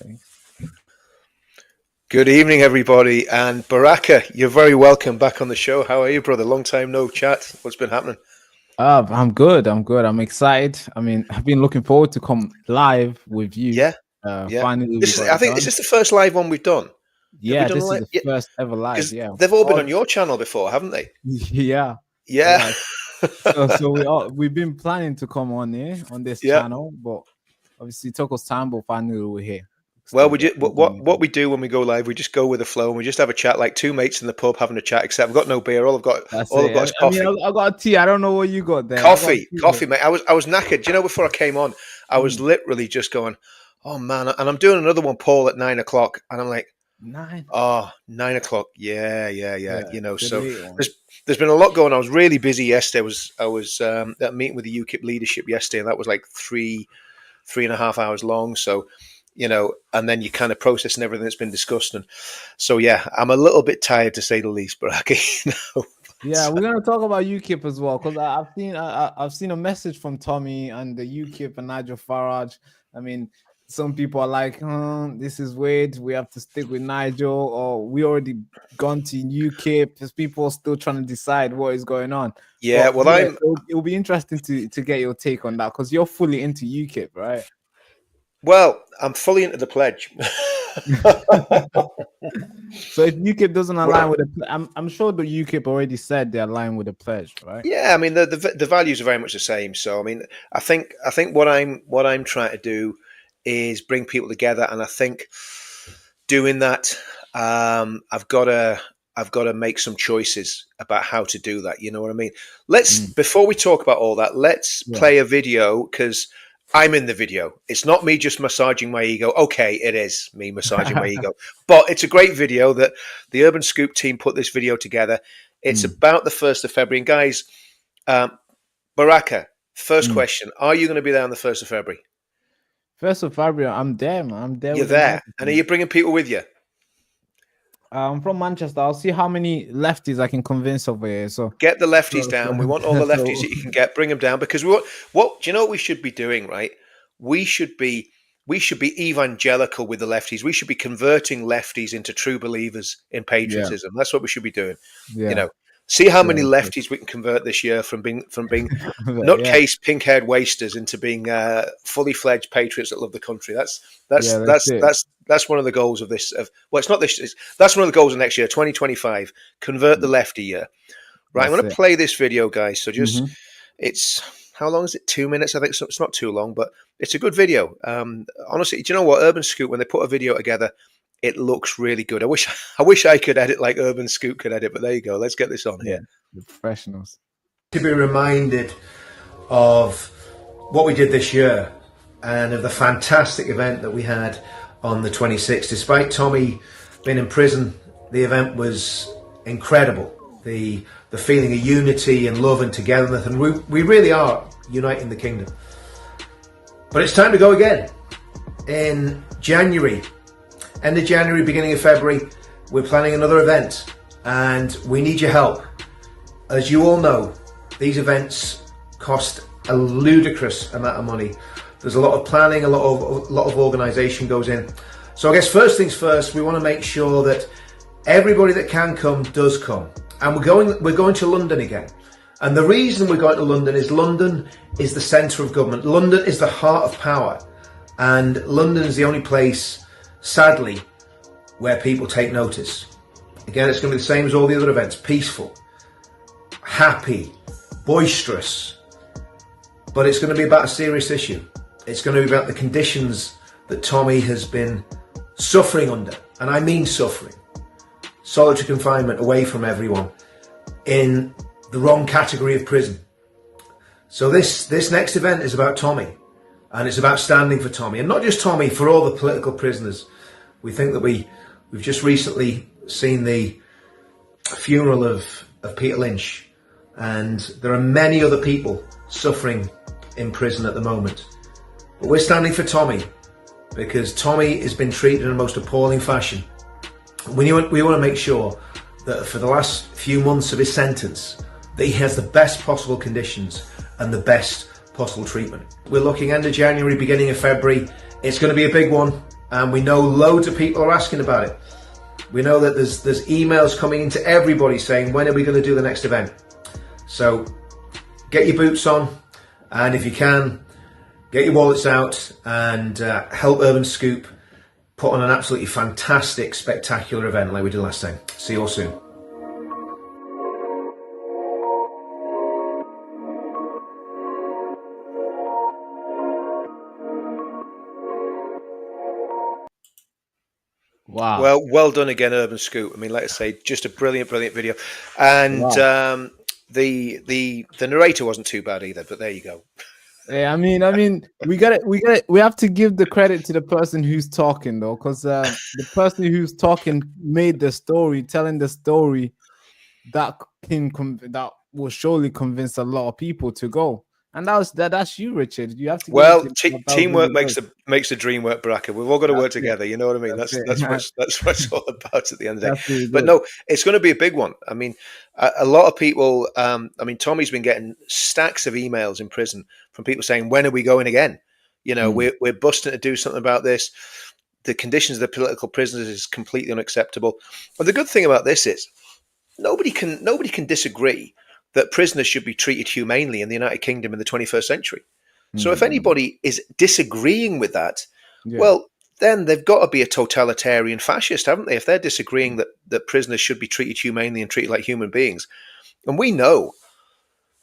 Okay. Good evening, everybody, and Baraka, you're very welcome back on the show. How are you, brother? Long time no chat. What's been happening? I'm good. I'm good. I'm excited. I mean, I've been looking forward to come live with you. Yeah, yeah. Finally, we This is, got I it think, is done. this the first live one we've done? Have we Yeah, done a this is live? the Yeah, first ever live. because Yeah. they've all been Oh, on your channel before, haven't they? yeah, Yeah, yeah. So we've been planning to come on here on this yeah. channel, but obviously it took us time. But finally, we're here. Well, Still we got just, what we do when we go live, we just go with the flow and we just have a chat like two mates in the pub having a chat. Except I've got no beer. That's All I've it. got is I mean, coffee. I got a tea. I don't know what you got there. I got a Coffee, tea here. coffee, mate. I was knackered. Do you know, before I came on, I was Mm, literally just going, "Oh man!" And I'm doing another one, Paul, at 9 o'clock, and I'm like, nine. oh, 9 o'clock. Yeah, yeah, yeah. Yeah, You know, the so late one. there's been a lot going on. I was really busy yesterday. I was at a meeting with the UKIP leadership yesterday, and that was like 3.5 hours long. So, and then you kind of processing everything that's been discussed, and so yeah, I'm a little bit tired to say the least. But Yeah, we're gonna talk about UKIP as well because I've seen a message from Tommy and the UKIP and Nigel Farage. I mean, some people are like, this is weird. We have to stick with Nigel, or we already gone to UKIP. There's people still trying to decide what is going on. yeah, But well, yeah, it'll be interesting to get your take on that because you're fully into UKIP, right? I'm fully into the pledge. So if UKIP doesn't align Well, with I'm sure the UKIP already said they align with the pledge, right? yeah, I mean the values are very much the same. So I mean, I think what I'm trying to do is bring people together, and I think doing that, I've got to make some choices about how to do that. You know what I mean? Let's Mm, Before we talk about all that, let's yeah. play a video because I'm in the video. It's not me just massaging my ego. Okay, it is me massaging my ego, but it's a great video that the Urban Scoop team put this video together. It's Mm, about the 1st of February, and guys, um, Baraka. First mm. question: are you going to be there on the 1st of February? First of February, I'm there, man. I'm there You're with the there, and are microphone. you bringing people with you? I'm from Manchester. I'll see how many lefties I can convince over here. Get the lefties So, down. We want all the lefties so that you can get. Bring them down because we want. What do you know? What we should be doing, right? We should be we should be evangelical with the lefties. We should be converting lefties into true believers in yeah, patriotism. That's what we should be doing. You yeah, know, see how many yeah, lefties we can convert this year from being yeah, nutcase pink-haired wasters into being fully fledged patriots that love the country. That's yeah. that's That's that's it. that's that's one of the goals of this. Well, it's not this. That's one of the goals of next year, 2025. Convert the lefty year. Right, I'm That's going to it. play this video, guys. So just, Hmm. it's, how long is it? 2 minutes, I think. So it's not too long, but it's a good video. Honestly, do you know what? Urban Scoop, when they put a video together, it looks really good. I wish I could edit like Urban Scoop could edit, but there you go. Let's get this on Yeah, here. the professionals. To be reminded of what we did this year and of the fantastic event that we had on the 26th. Despite Tommy being in prison, the event was incredible. The feeling of unity and love and togetherness, and we really are uniting the kingdom. But it's time to go again. In January, end of January, beginning of February, we're planning another event, and we need your help. As you all know, these events cost a ludicrous amount of money. There's a lot of planning, a lot of organisation goes in. So I guess first things first, we want to make sure that everybody that can come does come. And we're going to London again. And the reason we're going to London is the centre of government. London is the heart of power. And London is the only place, sadly, where people take notice. Again, it's going to be the same as all the other events. Peaceful, happy, boisterous. But it's going to be about a serious issue. It's going to be about the conditions that Tommy has been suffering under. And I mean suffering. Solitary confinement, away from everyone, in the wrong category of prison. So this next event is about Tommy, and it's about standing for Tommy, and not just Tommy, for all the political prisoners. We think that we've just recently seen the funeral of Peter Lynch, and there are many other people suffering in prison at the moment. But we're standing for Tommy, because Tommy has been treated in a most appalling fashion. We want to make sure that for the last few months of his sentence, that he has the best possible conditions and the best possible treatment. We're looking end of January, beginning of February. It's going to be a big one. and we know loads of people are asking about it. We know that there's emails coming into everybody saying, when are we going to do the next event? So get your boots on, and if you can, get your wallets out and help Urban Scoop put on an absolutely fantastic, spectacular event like we did last time. See you all soon. Wow. Well done again, Urban Scoop. I mean, like I say, just a brilliant video. And Wow. the narrator wasn't too bad either. But there you go. Yeah, we have to give the credit to the person who's talking though, because the person who's talking made the story, telling the story that that will surely convince a lot of people to go. And that's you, Richard. You have to give it Well, to yourself. That was teamwork really good. makes the dream work, Baraka. We've all got to That's work it. together. You know what I mean? That's That's it. what it's all about at the end of the day. That's really But good. no, it's going to be a big one. I mean, a lot of people. I mean, Tommy's been getting stacks of emails in prison from people saying, "When are we going again? You know, Mm. we're busting to do something about this. The conditions of the political prisoners is completely unacceptable." But the good thing about this is nobody can disagree that prisoners should be treated humanely in the United Kingdom in the 21st century. So if Mm. anybody is disagreeing with that, Yeah. well, then they've got to be a totalitarian fascist, haven't they? If they're disagreeing that prisoners should be treated humanely and treated like human beings. And we know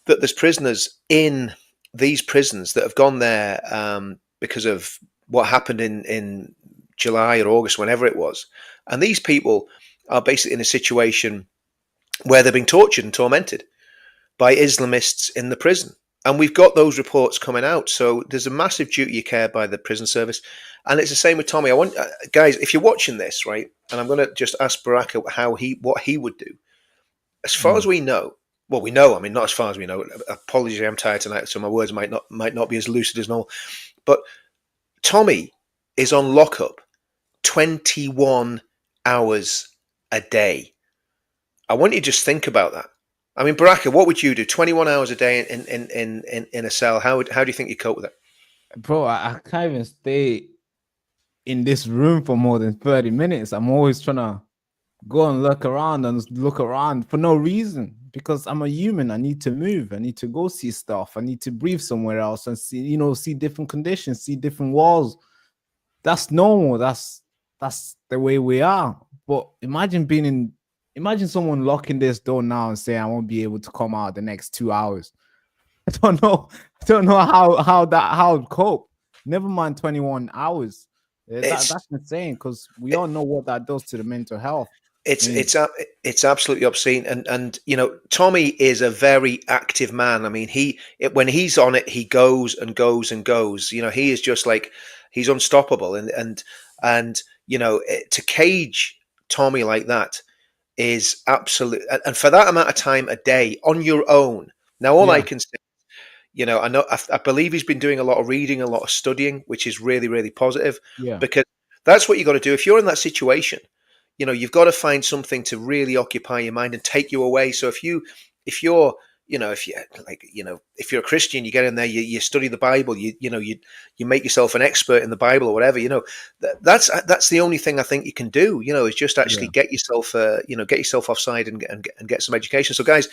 that there's prisoners in these prisons that have gone there because of what happened in July or August, whenever it was. And these people are basically in a situation where they're being tortured and tormented by Islamists in the prison. And we've got those reports coming out. So there's a massive duty of care by the prison service. And it's the same with Tommy. I want guys, if you're watching this, right, and I'm going to just ask Baraka what he would do. As far as Mm. we know, well, we know. I mean, not as far as we know. Apologies, I'm tired tonight, so my words might not be as lucid as normal. But Tommy is on lockup 21 hours a day. I want you to just think about that. I mean, Baraka, what would you do? 21 hours a day in a cell. How do you think you cope with it? Bro, I can't even stay in this room for more than 30 minutes. I'm always trying to go and look around for no reason because I'm a human. I need to move. I need to go see stuff. I need to breathe somewhere else and see different conditions, see different walls. That's normal. That's the way we are. But imagine someone locking this door now and saying I won't be able to come out the next 2 hours. I don't know. I don't know how to cope. Never mind 21 hours. It's That's insane because we all know what that does to the mental health. I it's mean, it's absolutely obscene. And you know, Tommy is a very active man. I mean, when he's on it, he goes and goes and goes. You know, he is just like he's unstoppable. And you know, to cage Tommy like that is absolute. And for that amount of time a day on your own. Now, all I yeah, can say, you know, I believe he's been doing a lot of reading, a lot of studying, which is really, really positive yeah, because that's what you got to do. If you're in that situation, you know, you've got to find something to really occupy your mind and take you away. So if you're, you know, if you like, you know, if you're a Christian, you get in there, you study the Bible, you make yourself an expert in the Bible or whatever, you know, that's the only thing I think you can do, you know, is just actually yeah. get yourself, get yourself offside and get some education. So guys,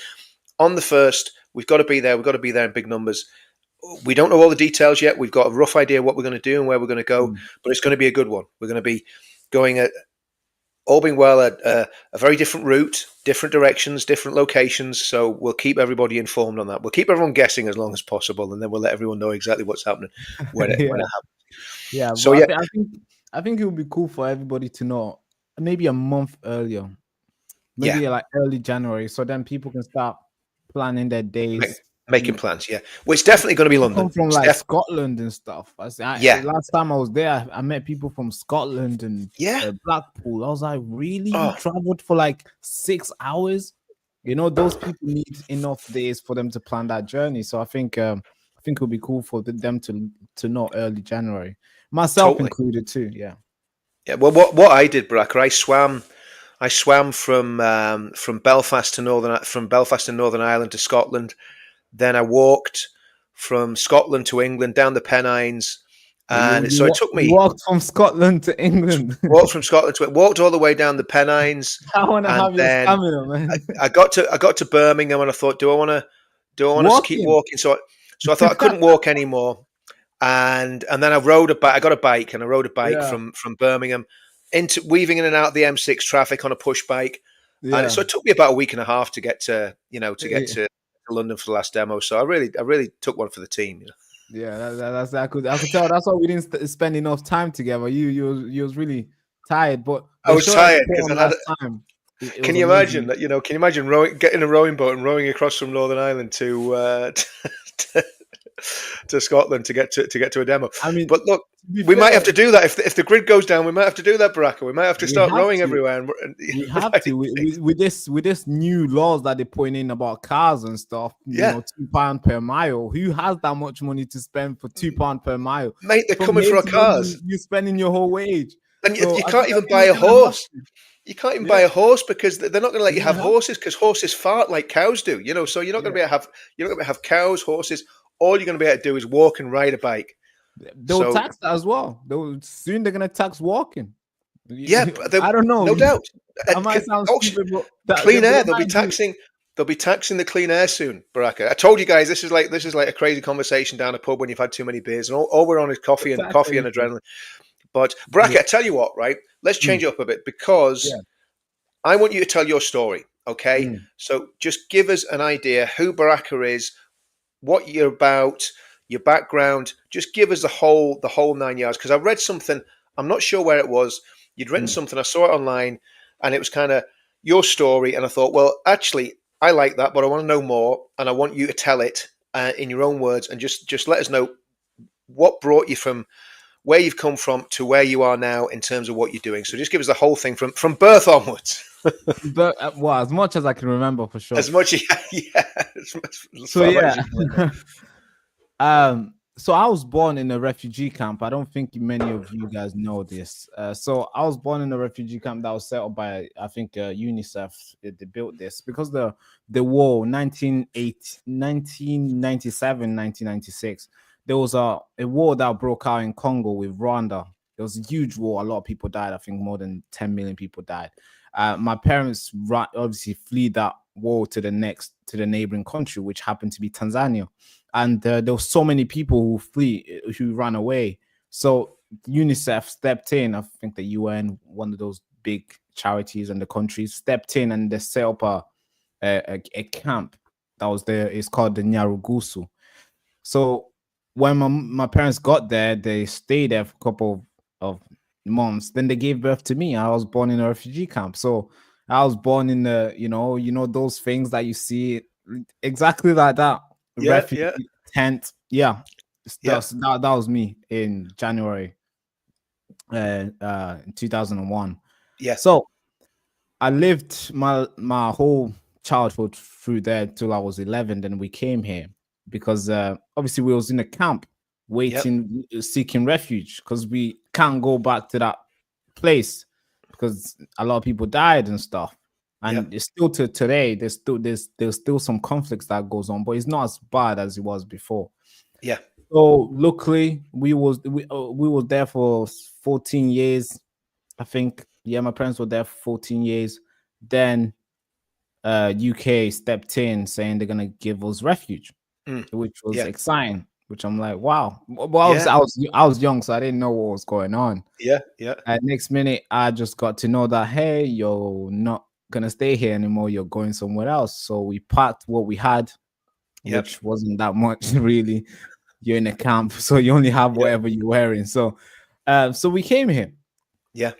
on the first, we've got to be there. We've got to be there in big numbers. We don't know all the details yet. We've got a rough idea what we're going to do and where we're going to go, Mm. but it's going to be a good one. We're going to be going at all being well at a very different route, different directions, different locations. So we'll keep everybody informed on that. We'll keep everyone guessing as long as possible, and then we'll let everyone know exactly what's happening when Yeah, it happens. yeah. But So yeah, I think it would be cool for everybody to know maybe a month earlier, yeah, maybe like early January, so then people can start planning their make, days. making plans. Yeah, well, it's definitely going to be People London. come from It's like Scotland and stuff. yeah, Last time I was there, I met people from Scotland and yeah. Blackpool. I was like, really? You Oh, traveled for like 6 hours? You know, those people need enough days for them to plan that journey. So I think it would be cool for them to know early January, myself totally. included too. Yeah. Yeah. Well, what I did, Bracker, I swam from Belfast to Northern Ireland to Scotland. Then I walked from Scotland to England down the Pennines, And so it took You me walked from Scotland to England. walked from Scotland to it, walked all the way down the Pennines, I want to and have your then stamina, man. I got to Birmingham, and I thought, do I want to keep Walking. walking? So I thought I couldn't walk anymore, and then I rode a bike. I got a bike, and I rode a bike Yeah, from Birmingham into weaving in and out of the M6 traffic on a push bike, and yeah. so it took me about a week and a half to get to to get Yeah, to London for the last demo. So I really took one for the team. yeah, that's I could tell. That's why we didn't spend enough time together. You was really tired, but I the was show that you tired put because on I had. last time, it Can was you imagine amazing. that? Can you imagine getting a rowing boat and rowing across from Northern Ireland to to, to Scotland to get to a demo? I mean, But look, to be we might fair, have to do that if the grid goes down. We might have to do that, Baraka. We might have to we start have rowing to. everywhere We have riding to things. with this new laws that they're putting in about cars and stuff. You Yeah, know, £2 per mile. Who has that much money to spend for £2 per mile? mate, they're From coming here for our to cars, London, you're spending your whole wage. and So you can't I even think buy we're a gonna have horse. to. You can't even buy Yeah, a horse because they're not going to let you we're have gonna have to. horses because horses fart like cows do. So you're not going to Yeah. be able to have cows, horses. All you're going to be able to do is walk and ride a bike. They'll So tax that as well. Soon they're gonna tax walking. yeah, but I don't know. no doubt. I might sound Oxygen, stupid, but that clean they air. They'll be might do. taxing. They'll be taxing the clean air soon, Baraka. I told you guys this is like a crazy conversation down a pub when you've had too many beers, and all we're on is The tax coffee and everything. adrenaline. But Yeah. Baraka, I tell you what, right? Let's change Mm. it up a bit because Yeah. I want you to tell your story. Okay, Mm. so just give us an idea who Baraka is, what you're about, your background. Just give us the whole 9 yards. Because I read something. I'm not sure where it was. You'd written Mm. something. I saw it online, and it was kind of your story. And I thought, well, actually, I like that, but I want to know more, and I want you to tell it in your own words, and just let us know what brought you from where you've come from to where you are now in terms of what you're doing. So just give us the whole thing from birth onwards, But well, as much as I can remember for sure. as much yeah, as So far back as yeah. you can remember. So I was born in a refugee camp. I don't think many of you guys know this. So I was born in a refugee camp that was set up by, I think, UNICEF. They built this because the war 1997, 1996. There was a war that broke out in Congo with Rwanda. It was a huge war. A lot of people died. I think more than 10 million people died. My parents obviously flee that war to the neighboring country, which happened to be Tanzania. And there were so many people who ran away. So UNICEF stepped in. I think the UN, one of those big charities and the countries, stepped in and they set up a camp that was there. It's called the Nyarugusu. So when my parents got there, they stayed there for a couple of months. Then they gave birth to me. I was born in a refugee camp. So I was born in the, those things that you see exactly like that. Yeah, Refugee yeah, tent. Yeah. yeah, That was me in January 2001. yeah, So I lived my whole childhood through there till I was 11. Then we came here because obviously we was in a camp yeah, waiting, seeking refuge because we can't go back to that place because a lot of people died and stuff. yeah, And it's still to today. There's still some conflicts that goes on, but it's not as bad as it was before. yeah, So luckily we was there for 14 years. I think, yeah, my parents were there for 14 years. Then UK stepped in saying they're gonna give us refuge, mm, which was yeah, exciting. Which I'm like, wow. Well, yeah, I was young, so I didn't know what was going on. yeah, yeah, Next minute, I just got to know that hey, you're not gonna stay here anymore. You're going somewhere else. So we packed what we had, yeah, which wasn't that much really. You're in a camp, so you only have yeah, whatever you're wearing. So we came here. yeah,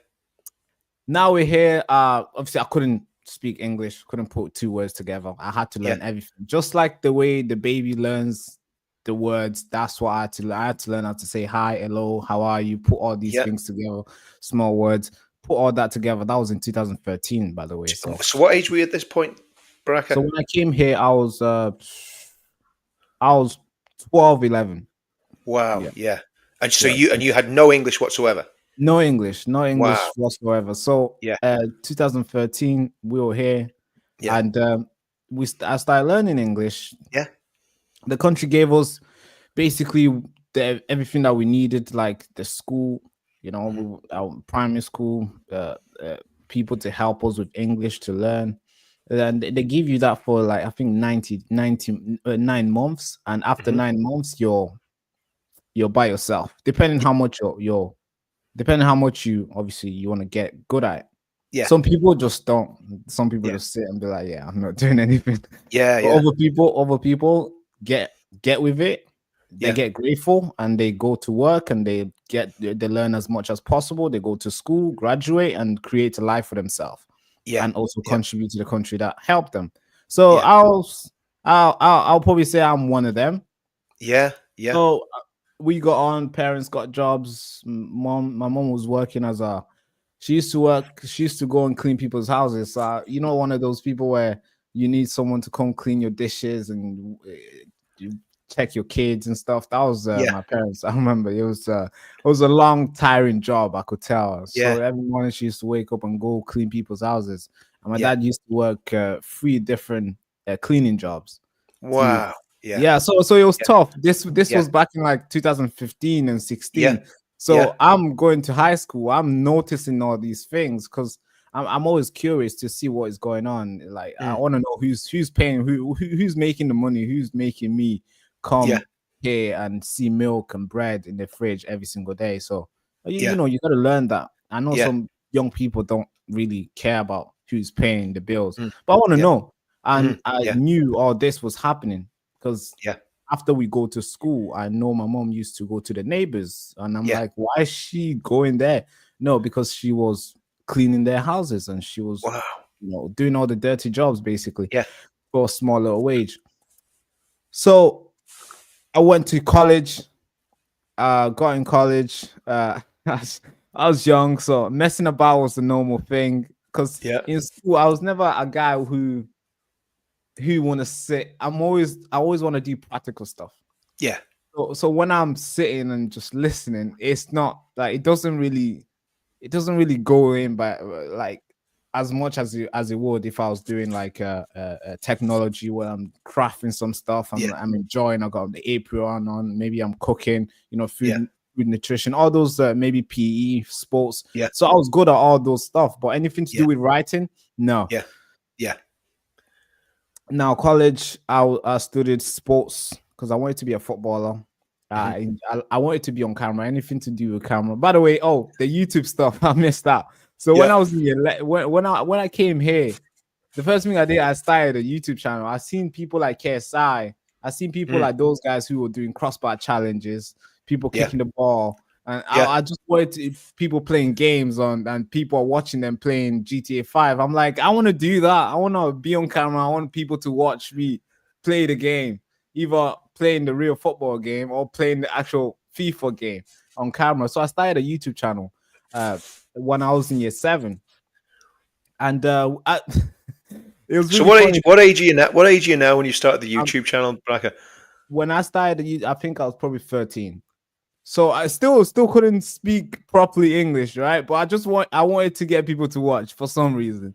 Now we're here. Obviously, I couldn't speak English, couldn't put two words together. I had to yeah, learn everything, just like the way the baby learns the words. That's what I had to learn. I had to learn how to say hi, hello, how are you? Put all these yeah. things together, small words. Put all that together. That was in 2013, by the way. So what age were you at this point, So Baraka? when I came here, I was 12, 11. Wow, Yeah, yeah. And so yeah. you had no English whatsoever. No English Wow. whatsoever. So, Yeah, 2013, we were here, yeah, and I started learning English. yeah, The country gave us basically. everything that we needed, like the school, Mhm. our primary school, people to help us with English to learn. And they give you that for like I think 9 months, and after Mhm. 9 months, you're by yourself. Depending how much depending how much you obviously you want to get good at it. Yeah. Some people just don't. Some people Yeah. just sit and be like, "Yeah, I'm not doing anything." Yeah. But Yeah. other people get with it. They Yeah. get grateful and they go to work and they learn as much as possible. They go to school, graduate, and create a life for themselves, Yeah. and also Yeah. contribute to the country that helped them. So Yeah. I'll probably say I'm one of them. Yeah. Yeah. So we got on. Parents got jobs. My mom was working as a. She used to work. She used to go and clean people's houses. So one of those people where you need someone to come clean your dishes and you check your kids and stuff. That was Yeah. my parents. I remember it was a long, tiring job. I could tell. Yeah. So every morning she used to wake up and go clean people's houses. And my Yeah. dad used to work 3 different cleaning jobs to Wow. Yeah. yeah, so it was Yeah. tough. This Yeah. was back in like 2015 and Yeah. 16. Yeah. So I'm going to high school. I'm noticing all these things because I'm always curious to see what is going on. Like I Mm. want to know who's paying, who's making the money, who's making me Yeah. come here and see milk and bread in the fridge every single day. So Yeah. you got to learn that. I know Yeah. some young people don't really care about who's paying the bills, Mm. but I want to Yeah. know. And Mhm. I Yeah. knew all this was happening because Yeah. after we go to school, I know my mom used to go to the neighbors, and I'm Yeah. like, why is she going there? No, because she was cleaning their houses and she was, Wow. doing all the dirty jobs basically Yeah. for a smaller wage. So I went to college, got in college. I was young, so messing about was the normal thing. Because Yeah. in school, I was never a guy who want to sit. I always want to do practical stuff. Yeah. So when I'm sitting and just listening, it's not like it doesn't really go in by like as much as it would if I was doing like a technology where I'm crafting some stuff. Yeah. I'm enjoying. I got the apron on. Maybe I'm cooking. Yeah. Food nutrition, all those maybe PE sports. Yeah. So I was good at all those stuff, but anything to Yeah. do with writing, no. Yeah. Yeah. Now, college, I studied sports because I wanted to be a footballer. Mhm. I wanted to be on camera, anything to do with camera. By the way, the YouTube stuff I missed out. So when Yeah. I was in when I came here, the first thing I did, I started a YouTube channel. I seen people like KSI. I seen people Mm. like those guys who were doing crossbar challenges, people Yeah. kicking the ball. And Yeah. I just wanted people playing games on, and people are watching them playing GTA 5. I'm like, I want to do that. I want to be on camera. I want people to watch me play the game, either playing the real football game or playing the actual FIFA game on camera. So I started a YouTube channel when I was in year 7. And it was So really what age? funny. What age are you now? What age are you now when you started the Um, YouTube channel, Baraka? when I started, I think I was probably 13. So I still couldn't speak properly English, right? But I wanted to get people to watch for some reason.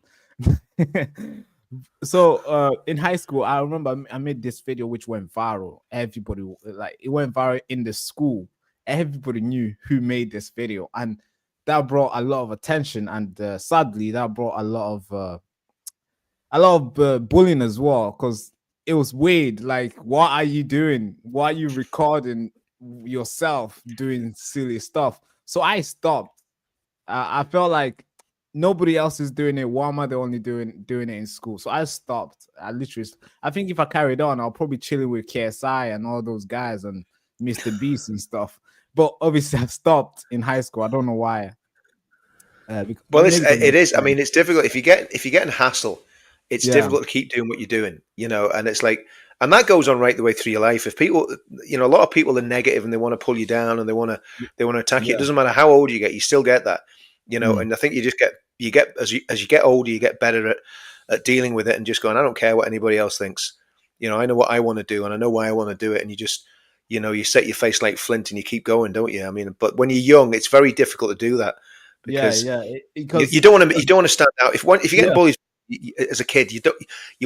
So in high school, I remember I made this video which went viral. Everybody like it went viral in the school. Everybody knew who made this video, and that brought a lot of attention. And sadly, that brought a lot of bullying as well because it was weird. Like, what are you doing? Why are you recording yourself doing silly stuff? So I stopped. I felt like nobody else is doing it. Why am I the only doing it in school? So I stopped. I think if I carried on, I'll probably chilling with KSI and all those guys and Mr. Beast and stuff. But obviously, I stopped in high school. I don't know why. Well, Maybe because it is. I mean, it's difficult if you get in hassle. It's yeah, difficult to keep doing what you're doing, and it's like, and that goes on right the way through your life. If people, a lot of people are negative and they want to pull you down and they want to attack you. It yeah, doesn't matter how old you get, you still get that, mm, And I think you get as you get older, you get better at dealing with it and just going, I don't care what anybody else thinks. I know what I want to do and I know why I want to do it, and you just, you set your face like flint and you keep going, don't you? I mean, but when you're young, it's very difficult to do that yeah, because yeah. you Because don't want to stand out. If you're getting yeah, bullied as a kid, you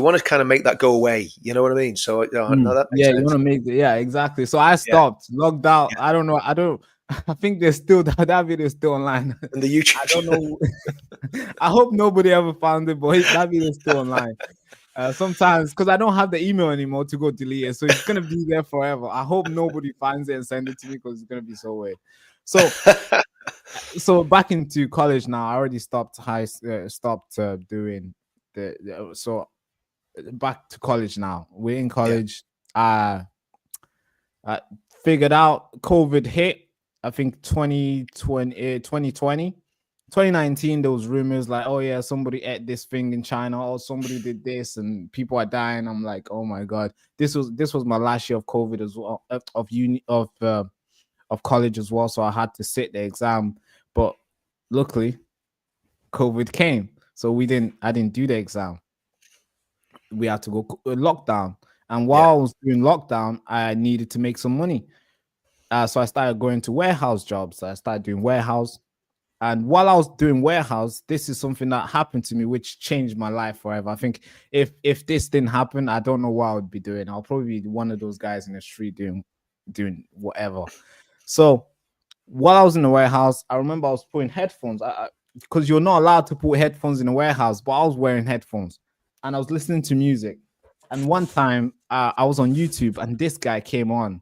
want to kind of make that go away. You know what I mean? So no, that makes Yeah, you sense. want to make the, yeah, exactly. So I Yeah, stopped, logged out. yeah. I don't know. I don't. I think there's still that video is still online. And the I YouTube. don't know. I hope nobody ever found it, but that video is still online. Sometimes because I don't have the email anymore to go delete it, so it's gonna be there forever. I hope nobody finds it and send it to me because it's gonna be so weird. So, so back into college now. I already stopped stopped doing so back to college now. We're in Yeah, college. I figured out COVID hit. I think 2019, there was rumors like, oh yeah, somebody ate this thing in China or somebody did this and people are dying. I'm like, oh my god, this was my last year of COVID as well, of uni of college as well. So I had to sit the exam, but luckily COVID came, so I didn't do the exam. We had to go lockdown, and yeah, while I was doing lockdown, I needed to make some money. So I started going to warehouse jobs. I started doing warehouse. And while I was doing warehouse, this is something that happened to me, which changed my life forever. I think if this didn't happen, I don't know what I would be doing. I'll probably be one of those guys in the street doing whatever. So while I was in the warehouse, I remember I was putting headphones because you're not allowed to put headphones in the warehouse, but I was wearing headphones and I was listening to music. And one time I was on YouTube and this guy came on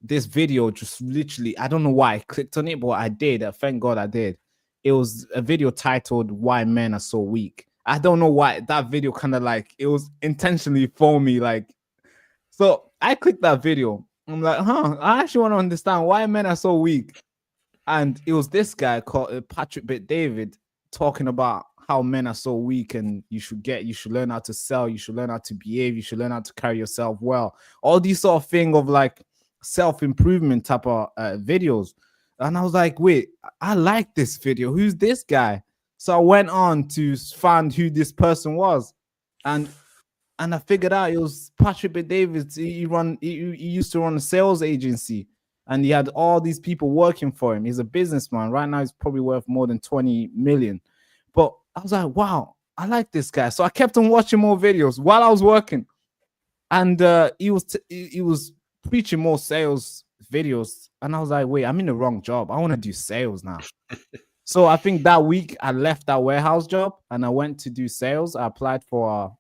this video, just literally, I don't know why I clicked on it, but I did. Thank God I did. It was a video titled "Why Men Are So Weak." I don't know why that video kind of like it was intentionally for me. Like, so I clicked that video. I'm like, I actually want to understand why men are so weak. And it was this guy called Patrick Bit David talking about how men are so weak and you should learn how to sell, you should learn how to behave, you should learn how to carry yourself well. All these sort of thing of like self-improvement type of videos. And I was like, wait, I like this video. Who's this guy? So I went on to find who this person was. And I figured out it was Patrick B. Davis. He used to run a sales agency, and he had all these people working for him. He's a businessman. Right now, he's probably worth more than 20 million. But I was like, wow, I like this guy. So I kept on watching more videos while I was working, and he was preaching more sales videos. And I was like, wait, I'm in the wrong job. I want to do sales now. So I think that week I left that warehouse job and I went to do sales. I applied for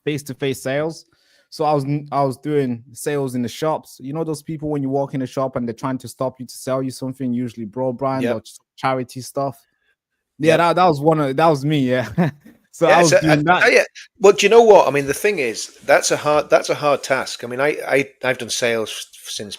face-to-face sales. So I was doing sales in the shops. You know those people when you walk in a shop and they're trying to stop you to sell you something, usually bro brand or yep, charity stuff. Yeah, yep. that was me. Yeah. So I Yeah, was so I doing that. tell you, well, do you know what? I mean, the thing is, that's a hard task. I mean, I've done sales since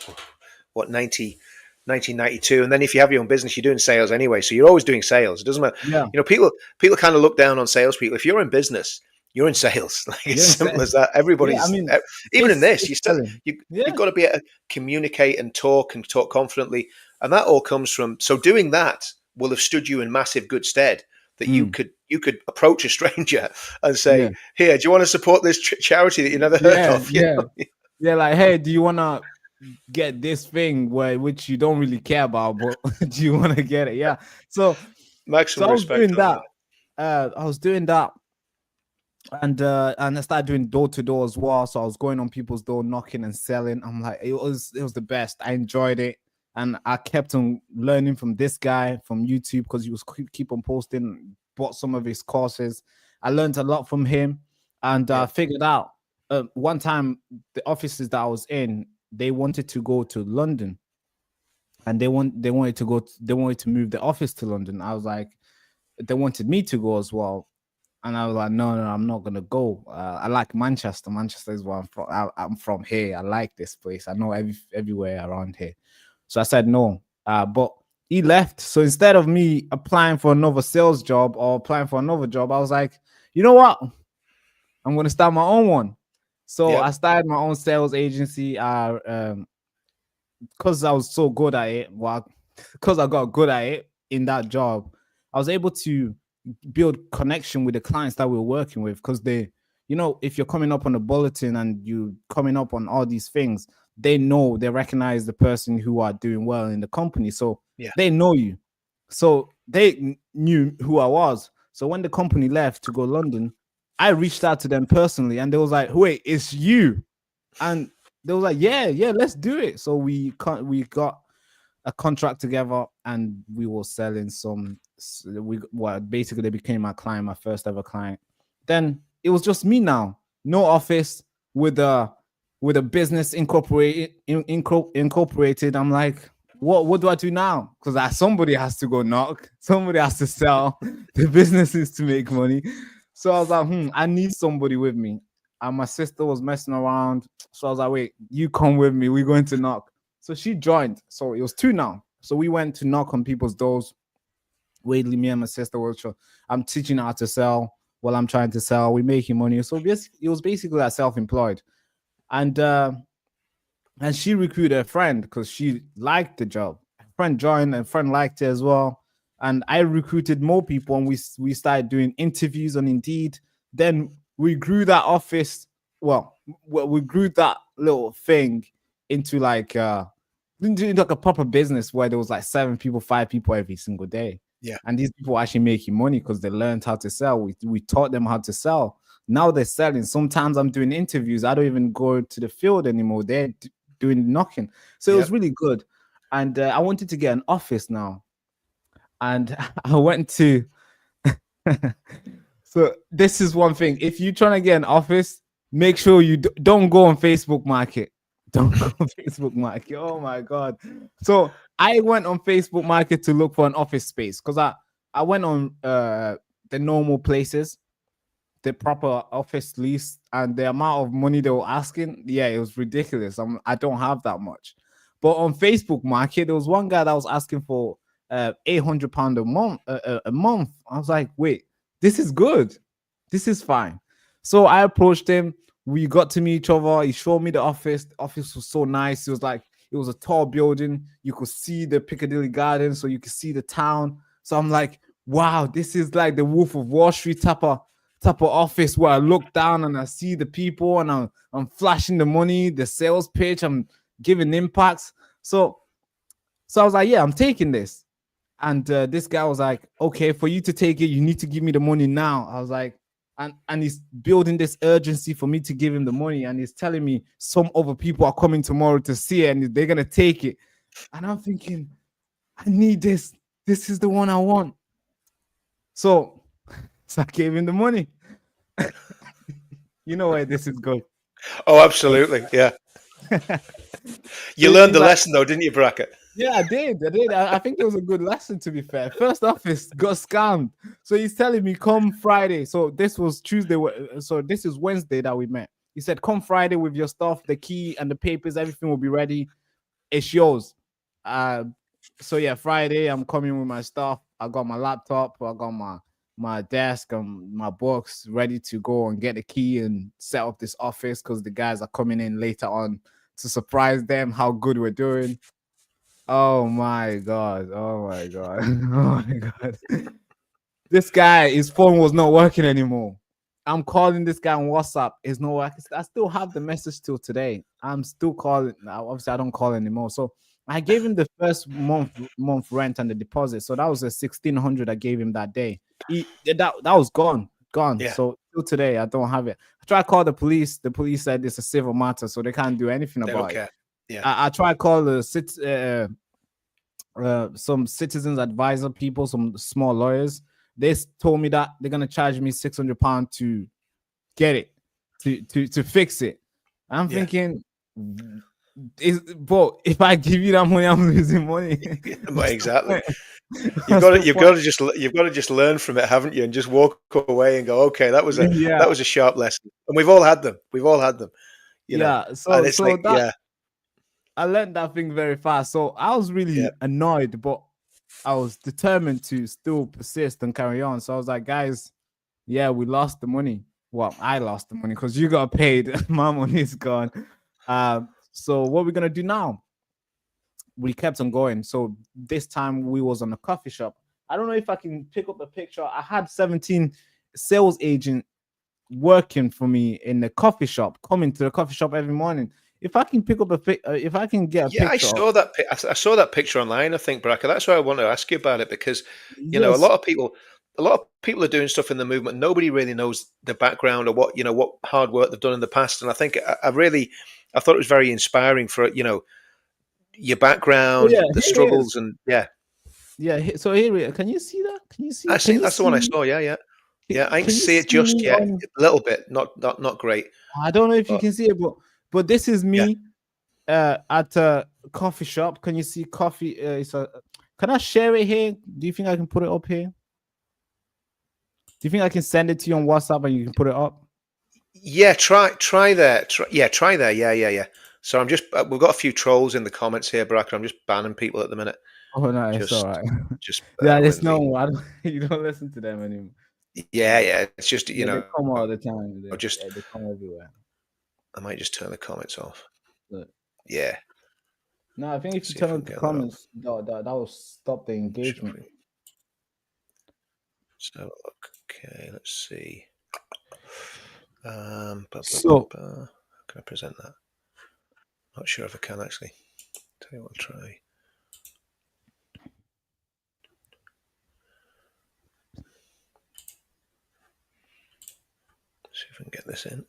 what 1992, and then if you have your own business, you're doing sales anyway. So you're always doing sales. It doesn't matter. Yeah. You know, people kind of look down on salespeople. If you're in business, you're in sales. Like it's Yeah. simple as that. Yeah. I Everybody's mean, even in this, it's you still selling. you've Yeah. got to be able to communicate and talk confidently, and that all comes from. So doing that will have stood you in massive good stead. That Mm, you could approach a stranger and yeah. say, "Here, do you want to support this charity that you never heard Yeah. of?" You Yeah. know? Yeah. Like, hey, do you wanna get this thing which you don't really care about, but do you want to get it? Yeah. So Maximum I was respect doing on that. that. I was doing that, and I started doing door to door as well. So I was going on people's door, knocking and selling. I'm like, it was the best. I enjoyed it, and I kept on learning from this guy from YouTube because he was keep on posting. Bought some of his courses. I learned a lot from him, and Yeah, figured out one time the offices that I was in, they wanted to go to London, and they wanted to move the office to London. I was like, they wanted me to go as well. And I was like, no, I'm not gonna go. I like Manchester. Manchester is where I'm from. I'm from here. I like this place. I know everywhere around here. So I said no. But he left. So instead of me applying for another sales job or applying for another job, I was like, you know what? I'm gonna start my own one. So yeah, I started my own sales agency. Because I was so good at it, well, because I got good at it in that job, I was able to build connection with the clients that we were working with because if you're coming up on a bulletin and you coming up on all these things, they recognize the person who are doing well in the company. So yeah, they know you. So they knew who I was. So when the company left to go London, I reached out to them personally, and they was like, "Wait, it's you?" And they was like, "Yeah, let's do it." So we got a contract together, and we were selling some. We well, basically they became my client, my first ever client. Then it was just me now, no office, with a business incorporated. I'm like, what do I do now? Because somebody has to go knock, somebody has to sell. The business is to make money. So I was like, I need somebody with me. And my sister was messing around. So I was like, wait, you come with me. We're going to knock. So she joined. So it was two now. So we went to knock on people's doors. Wadley, me and my sister were sure. I'm teaching her how to sell while I'm trying to sell. We're making money. So it was basically like self-employed. And she recruited a friend because she liked the job. A friend joined, and a friend liked it as well. And I recruited more people, and we started doing interviews on Indeed. Then we grew that office. Well, we grew that little thing into into like a proper business where there was like 7 people, 5 people every single day. Yeah. And these people were actually making money because they learned how to sell. We taught them how to sell. Now they're selling. Sometimes I'm doing interviews. I don't even go to the field anymore. They're doing knocking. So it was really good. And I wanted to get an office now. And I went to. So this is one thing. If you're trying to get an office, make sure you don't go on Facebook Market. Don't go on Facebook Market. Oh my God. So I went on Facebook Market to look for an office space because I went on the normal places, the proper office lease, and the amount of money they were asking, yeah, it was ridiculous. I don't have that much. But on Facebook Market, there was one guy that was asking for £800 a month. A month. I was like, wait, this is good. This is fine. So I approached him. We got to meet each other. He showed me the office. The office was so nice. It was a tall building. You could see the Piccadilly Gardens, so you could see the town. So I'm like, wow, this is like the Wolf of Wall Street type of office where I look down and I see the people, and I'm flashing the money, the sales pitch, I'm giving impacts. So I was like, yeah, I'm taking this. And this guy was like, okay, for you to take it, you need to give me the money now. I was like, and he's building this urgency for me to give him the money, and he's telling me some other people are coming tomorrow to see it and they're gonna take it. And I'm thinking, I need this. This is the one I want. So I gave him the money. You know where this is going. Oh, absolutely. Yeah. You learned the lesson though, didn't you, Baraka? Yeah, I did. I think it was a good lesson, to be fair. First office got scammed. So he's telling me, come Friday. So this was Tuesday. So this is Wednesday that we met. He said, come Friday with your stuff, the key and the papers, everything will be ready. It's yours. So yeah, Friday, I'm coming with my stuff. I got my laptop. I got my desk and my books ready to go and get the key and set up this office because the guys are coming in later on to surprise them how good we're doing. Oh my God. Oh my God. Oh my God. This guy, his phone was not working anymore. I'm calling this guy on WhatsApp. It's not working. I still have the message till today. I'm still calling. Obviously, I don't call anymore. So I gave him the first month rent and the deposit. So that was a 1,600 I gave him that day. That was gone. Yeah. So till today, I don't have it. I tried to call the police. The police said it's a civil matter, so they can't do anything about it. Yeah. I tried to call some citizens advisor people, some small lawyers. They told me that they're gonna charge me £600 to get it, to fix it. I'm thinking, but if I give you that money, I'm losing money. Exactly. You've got to just learn from it, haven't you? And just walk away and go, okay, that was a sharp lesson. And we've all had them. You know? So I learned that thing very fast. So I was really annoyed, but I was determined to still persist and carry on. So I was like, guys, yeah, we lost the money. Well, I lost the money because you got paid. My money is gone. So what we're gonna do now? We kept on going. So this time we was on a coffee shop. I don't know if I can pick up a picture. I had 17 sales agents working for me in the coffee shop, coming to the coffee shop every morning. If I can pick up if I can get a picture. I saw that. I saw that picture online. I think, Baraka. That's why I want to ask you about it because you know a lot of people a lot of people are doing stuff in the movement. Nobody really knows the background or what hard work they've done in the past. And I think I thought it was very inspiring for your Oh background, yeah, the here it is. struggles, and yeah. Yeah, so here we are. Can you see that? Can you see? I Can think you that's the one I see? saw. Yeah, yeah, yeah. I can Can you see it see just me yet, on? a little bit, not great. I don't know if you But can see it, but this is yeah, me at a coffee shop. Can you see coffee? Can I share it here? Do you think I can put it up here? Do you think I can send it to you on WhatsApp and you can put it up? yeah. Try there. Try there. Yeah. So I'm just we've got a few trolls in the comments here, Baraka. I'm just banning people at the minute. Oh no, it's all Just right. just Yeah, bear it's with me. no. You don't listen to them anymore. Yeah. It's just Yeah, they come all the time. just They come everywhere. I might just turn the comments off. But, Yeah. no, I think if you See if turn we on can the get that up. comments, that will stop the Should engagement. we? So okay, let's see. So How can I present that? Not sure if I can actually. Tell you what, I'll try. See if I can get this in.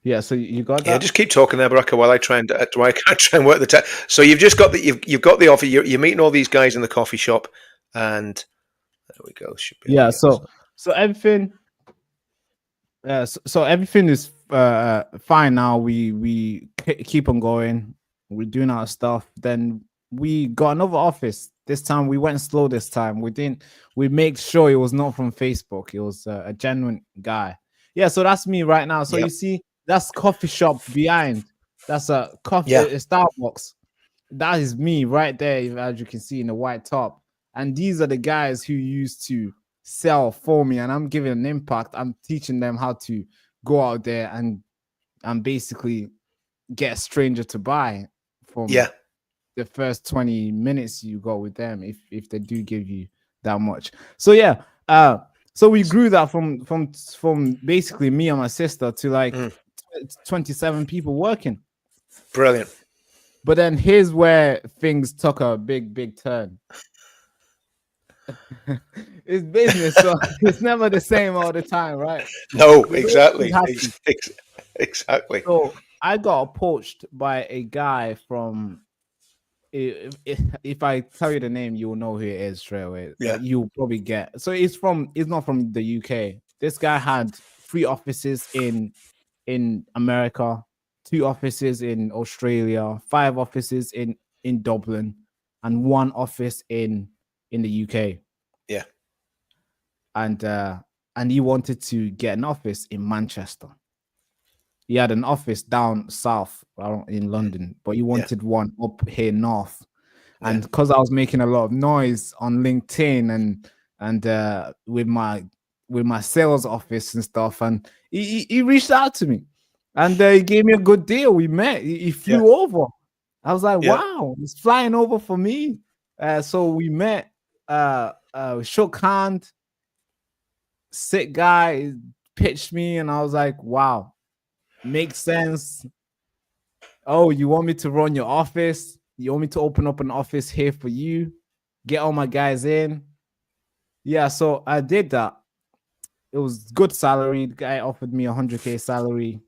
yeah, so you got Yeah, that. just keep talking there, Baraka, while I try and try and work the tech. So you've just got you've got the offer. You're meeting all these guys in the coffee shop, and there we go. Should be able to Yeah, get this up. so everything. So everything is fine now. We keep on going. We're doing our stuff. Then we got another office. This time we went slow. This time we didn't. We made sure it was not from Facebook. It was a genuine guy. Yeah. So that's me right now. So Yeah, you see, that's coffee shop behind. That's a coffee, yeah, a Starbucks. That is me right there, as you can see in the white top. And these are the guys who used to sell for me, and I'm giving an impact. I'm teaching them how to go out there and basically get a stranger to buy from yeah. the first 20 minutes you go with them, if they do give you that much. So yeah, so we grew that from basically me and my sister to like 27 people working. Brilliant. But then here's where things took a big turn. It's business, so it's never the same all the time, right? No, The way things exactly, happen. exactly. So I got approached by a guy from. If I tell you the name, you'll know who it is straight away. Yeah, You'll probably get. So it's not from the UK. This guy had 3 offices in America, 2 offices in Australia, 5 offices in Dublin, and 1 office in the UK. yeah, And he wanted to get an office in Manchester. He had an office down south in London, but he wanted one up here north. And because I was making a lot of noise on LinkedIn and with my sales office and stuff, and he reached out to me, and he gave me a good deal. We met. He flew over. I was like, yeah, wow, he's flying over for me. So we met. Shook hand. Sick guy pitched me, and I was like, wow, makes sense. Oh, you want me to run your office? You want me to open up an office here for you? Get all my guys in. Yeah, so I did that. It was good salary. The guy offered me 100K salary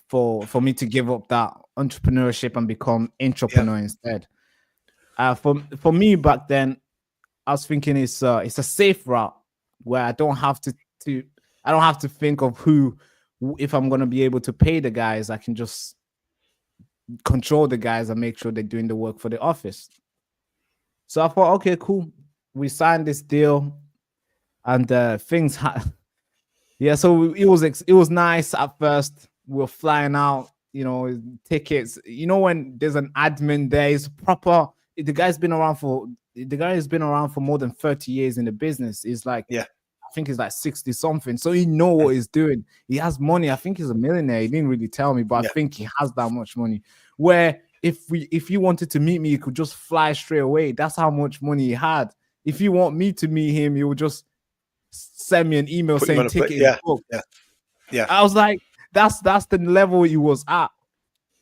for me to give up that entrepreneurship and become entrepreneur instead. For me back then, I was thinking it's a safe route where I don't have to think of if I'm gonna be able to pay the guys. I can just control the guys and make sure they're doing the work for the office. So I thought, okay, cool. We signed this deal, and things yeah. So it was nice at first. We were flying out, tickets. When there's an admin there, it's proper. The guy's been around for more than 30 years in the business. It's like, yeah. I think he's like 60 something. So he know what he's doing. He has money. I think he's a millionaire. He didn't really tell me, but I think he has that much money. Where if you wanted to meet me, you could just fly straight away. That's how much money he had. If you want me to meet him, you would just send me an email saying ticket is booked. Yeah. I was like, that's the level he was at.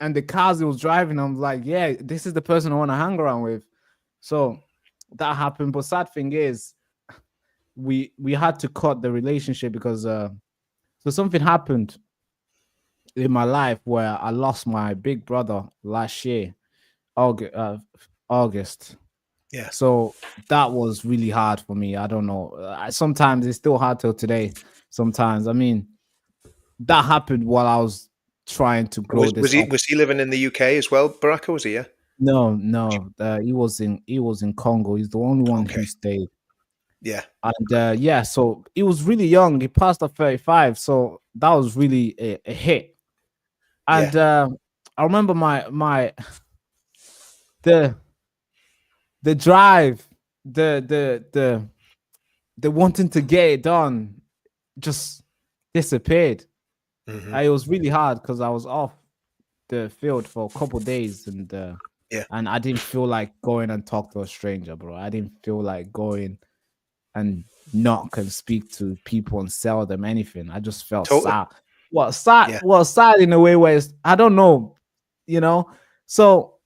and the cars he was driving, I'm like, yeah, this is the person I want to hang around with. So that happened. But sad thing is, we had to cut the relationship because so something happened in my life where I lost my big brother last year, August. August. Yeah. So that was really hard for me. I don't know. Sometimes it's still hard till today. Sometimes, I mean, that happened while I was trying to grow Was this he up. was he living in the UK as well, Baraka? Was he? Yeah. No, no, he was in Congo. He's the only one Okay. who stayed. Yeah. And yeah, so he was really young. He passed at 35, so that was really a hit. Yeah. And I remember the the drive, the wanting to get it done just disappeared. Hmm. It was really hard because I was off the field for a couple days, Yeah. and I didn't feel like going and talk to a stranger, bro. I didn't feel like going and knock and speak to people and sell them anything. I just felt Totally. sad. Sad. Yeah. Well, sad in a way where I don't know, you know. So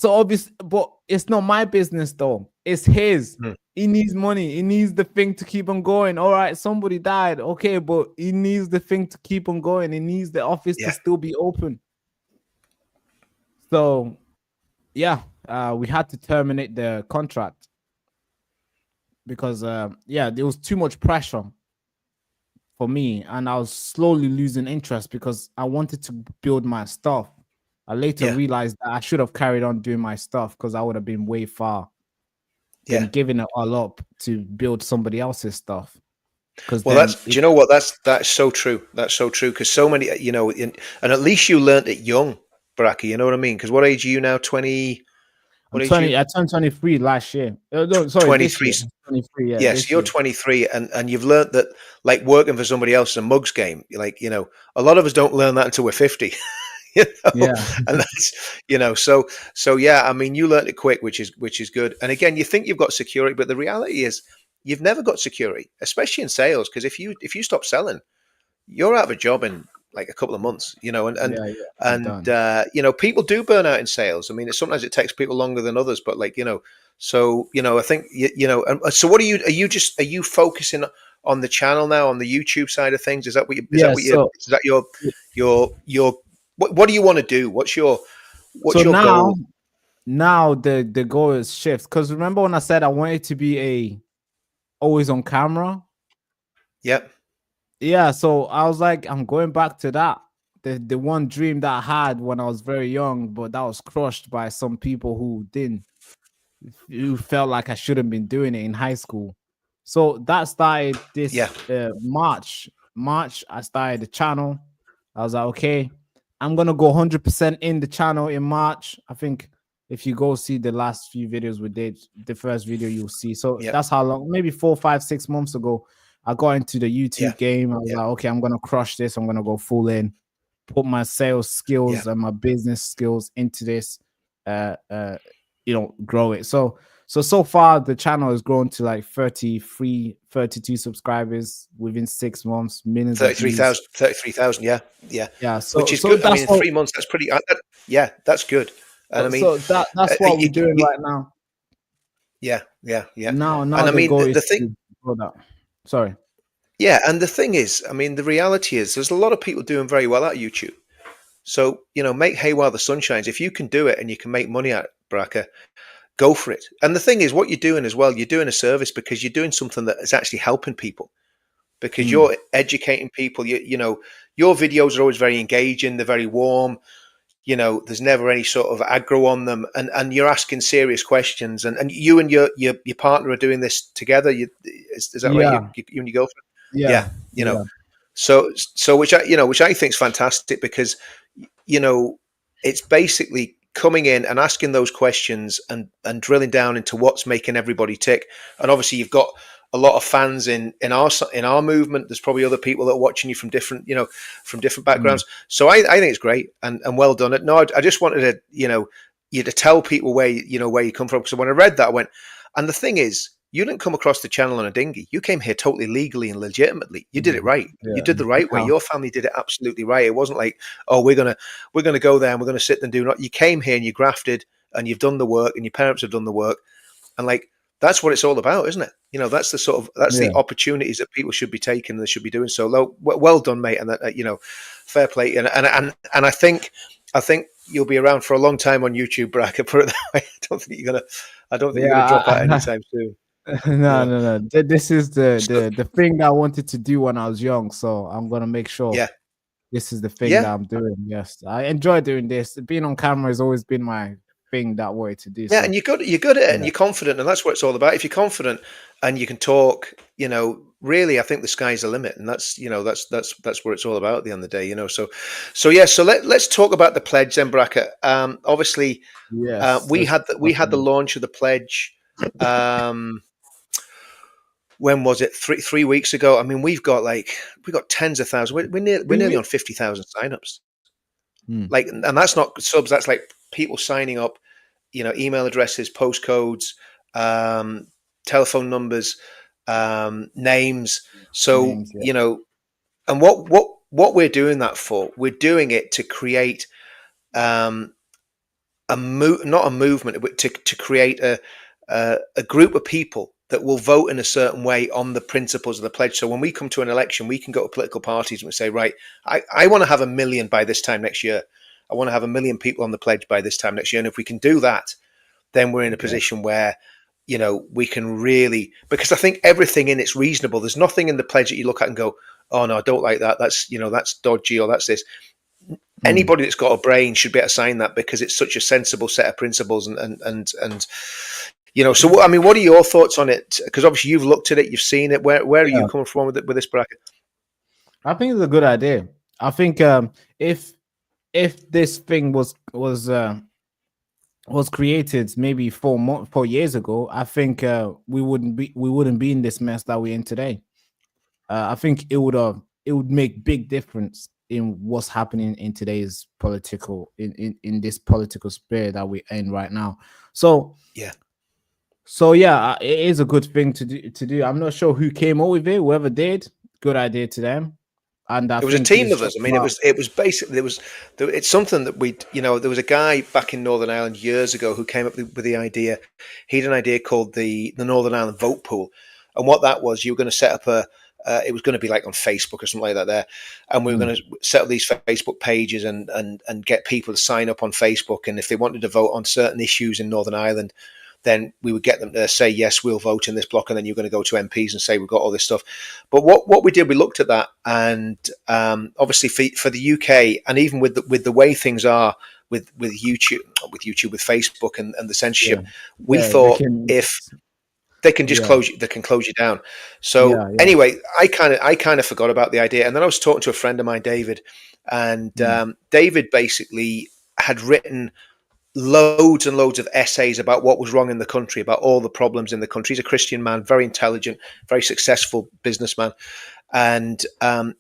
obviously, but it's not my business though. It's his. Mm. He needs money. He needs the thing to keep on going. All right, somebody died. Okay, but he needs the thing to keep on going. He needs the office to Yeah. still be open. So yeah, we had to terminate the contract because yeah, there was too much pressure for me, and I was slowly losing interest because I wanted to build my stuff. I later Yeah. realized that I should have carried on doing my stuff because I would have been way far than Yeah. giving it all up to build somebody else's stuff. Because Well, then, do you know what? That's so true. That's so true. Because so many, and at least you learned it young, Baraka. You know what I mean? Because what age are you now? 20. I'm What age are 20. you? I turned 23 last year. No, sorry, this 23. year. 23. Yeah, Yes, this you're year. 23, and you've learned that like working for somebody else is a mugs game. Like a lot of us don't learn that until we're 50. You know, Yeah, and that's so yeah. I mean, you learned it quick, which is good. And again, you think you've got security, but the reality is you've never got security, especially in sales. Because if you stop selling, you're out of a job in like a couple of months, and yeah, yeah. I'm done. people do burn out in sales. I mean, sometimes it takes people longer than others, but so I think so what are you focusing on the channel now, on the YouTube side of things? Is that what you Yeah. So, is that your what do you want to do? What's your so goal? now the goal is shift. Because remember when I said I wanted to be a always on camera? Yep. Yeah, so I was like, I'm going back to that. The one dream that I had when I was very young, but that was crushed by some people who felt like I shouldn't been doing it in high school. So that started Yeah. this March. March, I started the channel. I was like, okay, I'm gonna go 100% in the channel in March. I think if you go see the last few videos we did, the first video you'll see. So Yep. that's how long, maybe 4, 5, 6 months ago, I got into the Yeah. YouTube game. I was Yeah. like, okay, I'm gonna crush this. I'm gonna go full in, put my sales Yeah. skills and my business skills into this, uh, uh, grow it. So far the channel has grown to like 33, 32 subscribers within 6 months, millions of views. 33,000. Yeah. Yeah. Yeah, Which so is so good. I that's mean, in what 3 months, that's pretty. Yeah, that's good. And I mean, so that's what we're doing right now. yeah, yeah, yeah. Now And I the mean, goal the is thing, to grow that. Sorry. yeah, and the thing is, I mean, the reality is, there's a lot of people doing very well at YouTube. So make hay while the sun shines. If you can do it and you can make money at it, Baraka, go for it. And the thing is, what you're doing as well, you're doing a service because you're doing something that is actually helping people. Because Mm, you're educating people. Your videos are always very engaging. They're very warm. There's never any sort of aggro on them, and you're asking serious questions, and you and your partner are doing this together. Is that right? You, yeah, you and your girlfriend? yeah, Yeah, yeah. so which I think is fantastic because you know it's basically coming in and asking those questions and drilling down into what's making everybody tick. And obviously you've got a lot of fans in our movement. There's probably other people that are watching you from different Mm, backgrounds. So I think it's great and well done. No, I just wanted to you to tell people where you come from, because when I read that I went, and the thing is, you didn't come across the channel on a dinghy. You came here totally legally and legitimately. You did it Mm. right. You Yeah. did the right way. Yeah. Your family did it absolutely right. It wasn't like, oh, we're gonna go there and we're gonna sit and do not. You came here and you grafted and you've done the work and your parents have done the work. And like that's what it's all about, isn't it? That's the that's the Yeah. opportunities that people should be taking and they should be doing. So well done, mate. And that fair play. And I think you'll be around for a long time on YouTube, Baraka. Put it that way. I don't think you're gonna Yeah. drop out anytime soon. No, Yeah, no, no. This is the so, the the thing that I wanted to do when I was young. So I'm gonna make sure yeah, this is the thing yeah, that I'm doing. Yes, I enjoy doing this. Being on camera has always been my thing that I wanted to do. yeah. And So you're good at it, and yeah, you're confident, and that's what it's all about. If you're confident and you can talk, really, I think the sky's the limit, and that's where it's all about at the end of the day. So yeah. So let's talk about the pledge then, Baraka. Obviously, yes, we let's had talk the about launch of the pledge. When was it? Three weeks ago. I mean, we got tens of thousands. We're nearly on 3 weeks. 50,000 signups. Mm, Like, and that's not subs. That's like people signing up. Email addresses, postcodes, um, telephone numbers, names. So names, yeah, and what we're doing that for? We're doing it to create um, not a movement, but to create a group of people that will vote in a certain way on the principles of the pledge. So when we come to an election, we can go to political parties and we say, right, I want to have 1 million by this time next year. I want to have 1 million people on the pledge by this time next year. And if we can do that, then we're in a yeah, position where we can really, because I think everything in it's reasonable. There's nothing in the pledge that you look at and go, oh no, I don't like that. That's dodgy or that's this. mm. Anybody that's got a brain should be able to sign that because it's such a sensible set of principles and so I mean, what are your thoughts on it? Because obviously you've looked at it, you've seen it. Where are you Yeah. coming from with this bracket? I think it's a good idea. I think if this thing was created maybe 4 years ago, I think we wouldn't be in this mess that we're in today. I think it would make big difference in what's happening in today's in this political sphere that we're in right now. So Yeah. yeah, it is a good thing to do. I'm not sure who came up with it. Whoever did, good idea to them. And I It was a think team it's of us. just I mean, about it was basically it's something that there was a guy back in Northern Ireland years ago who came up with the idea. He had an idea called the Northern Ireland Vote Pool, and what that was, you were going to set up it was going to be like on Facebook or something like that there, and we were mm, going to set up these Facebook pages and get people to sign up on Facebook, and if they wanted to vote on certain issues in Northern Ireland, then we would get them to say, yes, we'll vote in this block. And then you're going to go to MPs and say, we've got all this stuff. But what we did, we looked at that. And obviously for the UK, and even with the way things are with YouTube, with Facebook and the yeah, censorship, we yeah. They thought can, if they can just yeah, close you down. So yeah, yeah. anyway, I kind of forgot about the idea. And then I was talking to a friend of mine, David, and Mm, David basically had written loads and loads of essays about what was wrong in the country, about all the problems in the country. He's a Christian man, very intelligent, very successful businessman. And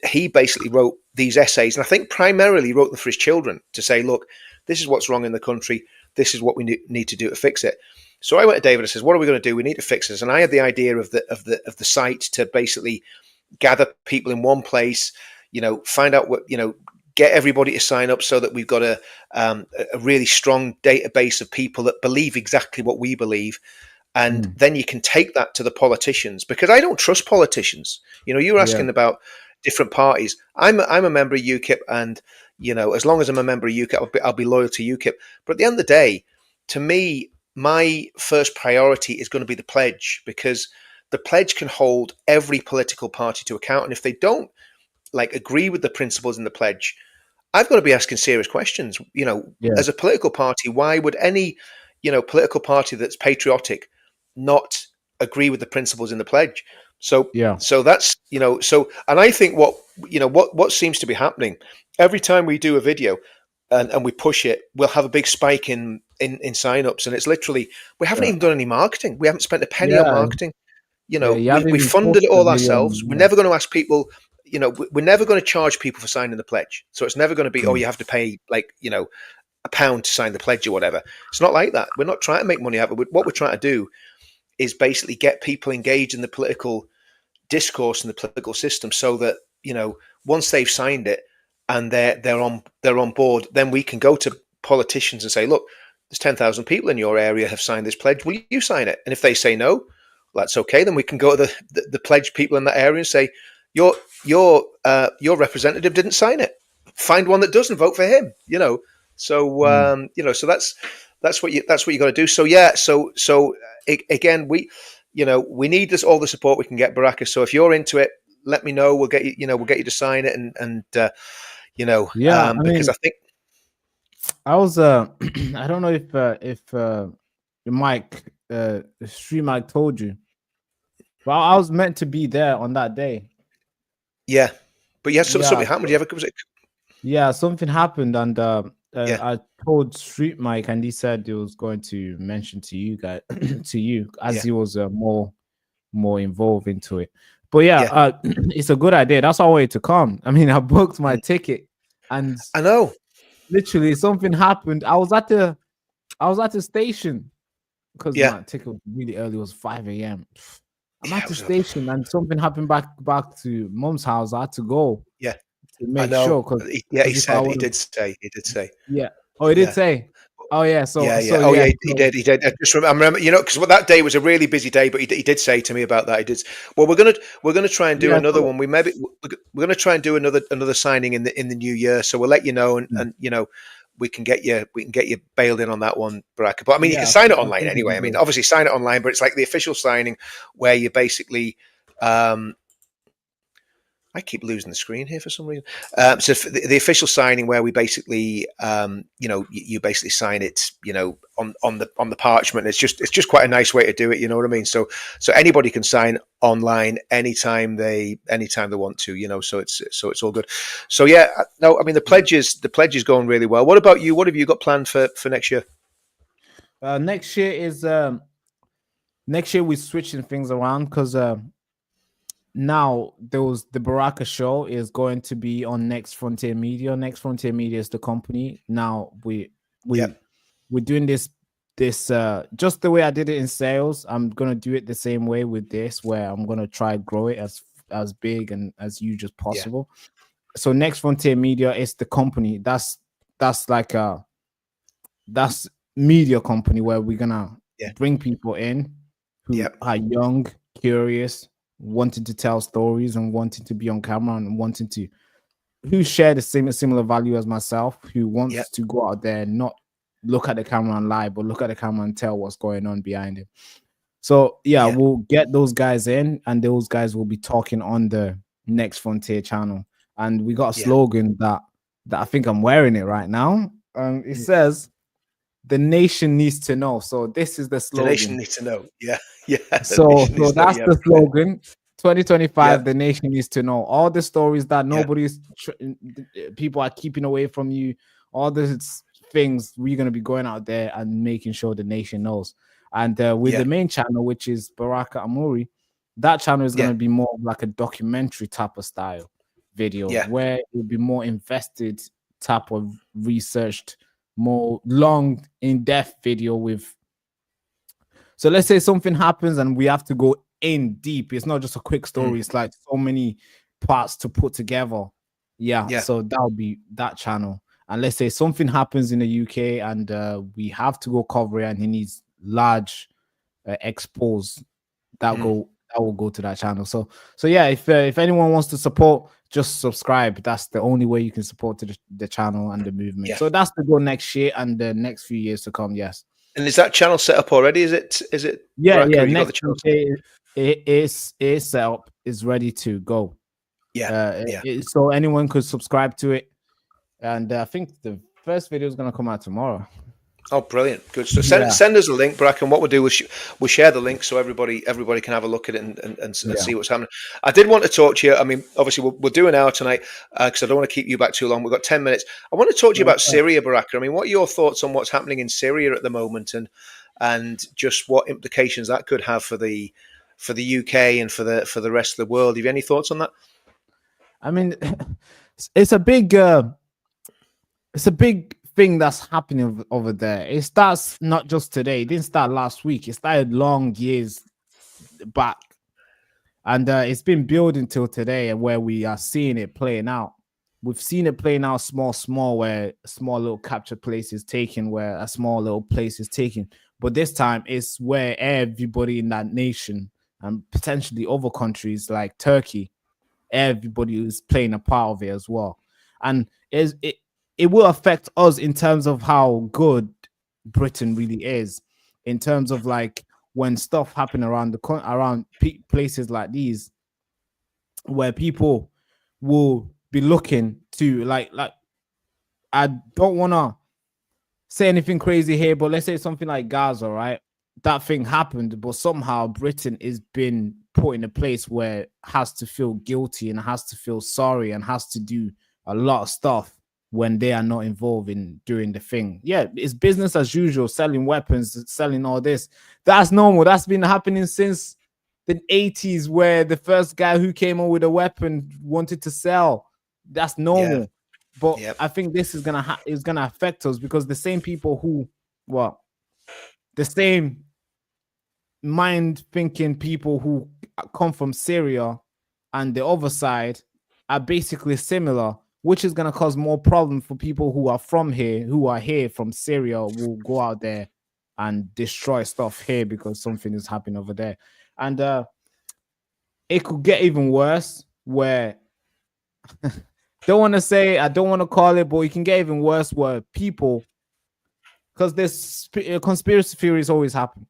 he basically wrote these essays, and I think primarily wrote them for his children to say, look, this is what's wrong in the country. This is what we need to do to fix it. So I went to David and says, what are we going to do? We need to fix this. And I had the idea of the site to basically gather people in one place, find out get everybody to sign up so that we've got a really strong database of people that believe exactly what we believe. And mm, then you can take that to the politicians, because I don't trust politicians. You were yeah, asking about different parties. I'm a member of UKIP, and as long as I'm a member of UKIP, I'll be loyal to UKIP. But at the end of the day, to me, my first priority is going to be the pledge, because the pledge can hold every political party to account. And if they don't agree with the principles in the pledge, I've got to be asking serious questions. yeah, As a political party, why would any, political party that's patriotic not agree with the principles in the pledge? So, yeah, so that's and I think what seems to be happening every time we do a video and we push it, we'll have a big spike in signups, and it's literally we haven't yeah, even done any marketing. We haven't spent a penny on yeah, marketing. yeah. You We haven't even funded it posted the all video. ourselves. We're never going to ask people, we're never going to charge people for signing the pledge. So it's never going to be, oh, Mm, you have to pay £1 to sign the pledge or whatever. It's not like that. We're not trying to make money out of it. What we're trying to do is basically get people engaged in the political discourse and the political system, so that once they've signed it and they're on board, then we can go to politicians and say, look, there's 10,000 people in your area have signed this pledge. Will you sign it? And if they say no, well, that's okay. Then we can go to the pledge people in that area and say, your representative didn't sign it. Find one that doesn't, vote for him. So that's what you got to do. So again, we need this all the support we can get, Baraka. So if you're into it, let me know. We'll get you to sign it, and because I think I was I don't know if Mike Street Mike told you, but I was meant to be there on that day. Yeah, but something happened. Was it? Yeah, something happened, and I told Street Mike, and he said he was going to mention to you guys, to you, as he was more involved into it. But it's a good idea. That's why I wanted to come. I mean, I booked my ticket, and I know literally something happened. I was at the station because my ticket was really early. It was 5 a.m. I'm at the station, and something happened back to Mom's house. I had to go. Yeah. To make sure, because he did say. Yeah. Oh, he did say. Oh yeah. So he did. I just remember, because that day was a really busy day, but he did say to me about that. He did. Well, we're gonna try and do another one. We're gonna try and do another signing in the new year. So we'll let you know, and we can get you bailed in on that one, Baraka. But I mean, you can sign it online anyway. I mean, obviously sign it online, but it's like the official signing where you basically. I keep losing the screen here for some reason. So the official signing where we basically, you basically sign it, on the parchment. It's just quite a nice way to do it. You know what I mean? So anybody can sign online anytime they want to. So it's all good. So no, I mean the pledge is going really well. What about you? What have you got planned for next year? Next year we're switching things around because. Now, the Baraka show is going to be on Next Frontier Media. Next Frontier Media is the company. Now we're doing this just the way I did it in sales. I'm gonna do it the same way with this, where I'm gonna try grow it as big and as huge as possible. So Next Frontier Media is the company. That's like that's media company where we're gonna bring people in who are young, curious, wanting to tell stories and wanting to be on camera and who share the similar value as myself, who wants to go out there and not look at the camera and lie, but look at the camera and tell what's going on behind it. So we'll get those guys in, and those guys will be talking on the Next Frontier channel. And we got a slogan that I think I'm wearing it right now. It says, "The nation needs to know." So this is the slogan. The nation needs to know. Yeah. So that's the slogan. 2025. The nation needs to know all the stories that people are keeping away from you. All these things we're going to be going out there and making sure the nation knows. And with the main channel, which is Baraka Amuri, that channel is going to be more like a documentary type of style video, where it will be more invested type of researched, more long in-depth video with. So let's say something happens and we have to go in deep. It's not just a quick story. It's like so many parts to put together. So that'll be that channel. And let's say something happens in the UK and we have to go cover it, and he needs large expose. That will go to that channel. So if anyone wants to support, just subscribe. That's the only way you can support the channel and the movement. So that's the goal next year and the next few years to come. Yes. And is that channel set up already? Is it? Next it is set up. Is ready to go. So anyone could subscribe to it, and I think the first video is going to come out tomorrow. Oh, brilliant! Good. So send us a link, Baraka, and what we'll do is we'll share the link so everybody can have a look at it and see what's happening. I did want to talk to you. I mean, obviously we'll do an hour tonight because I don't want to keep you back too long. We've got 10 minutes. I want to talk to you about Syria, Baraka. I mean, what are your thoughts on what's happening in Syria at the moment, and just what implications that could have for the UK and for the rest of the world? Have you any thoughts on that? I mean, it's a big thing that's happening over there. It starts not just today. It didn't start last week. It started long years back, and it's been building till today, and where we are seeing it playing out. We've seen it playing out small, where a small little captured place is taken, where a small little place is taken. But this time, it's where everybody in that nation and potentially other countries like Turkey, everybody is playing a part of it as well. And it will affect us in terms of how good Britain really is, in terms of like when stuff happen around places like these, where people will be looking to like I don't want to say anything crazy here, but let's say something like Gaza, right? That thing happened, but somehow Britain is been put in a place where it has to feel guilty and has to feel sorry and has to do a lot of stuff when they are not involved in doing the thing. Yeah, it's business as usual, selling weapons, selling all this. That's normal. That's been happening since the 80s, where the first guy who came on with a weapon wanted to sell. That's normal. Yeah. But I think this is gonna affect us, because the same people who, the same mind thinking people who come from Syria and the other side are basically similar, which is gonna cause more problem for people who are from here, who are here from Syria, will go out there and destroy stuff here because something is happening over there. And it could get even worse, where don't want to say, I don't want to call it, but it can get even worse, where people, because there's conspiracy theories always happen.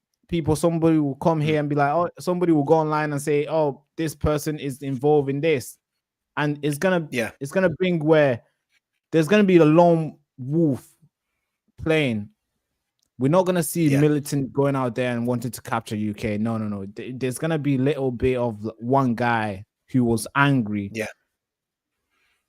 Somebody will come here and be like, oh, somebody will go online and say, oh, this person is involved in this. And it's gonna bring where there's gonna be a lone wolf playing. We're not gonna see militant going out there and wanting to capture UK. No. There's gonna be a little bit of one guy who was angry.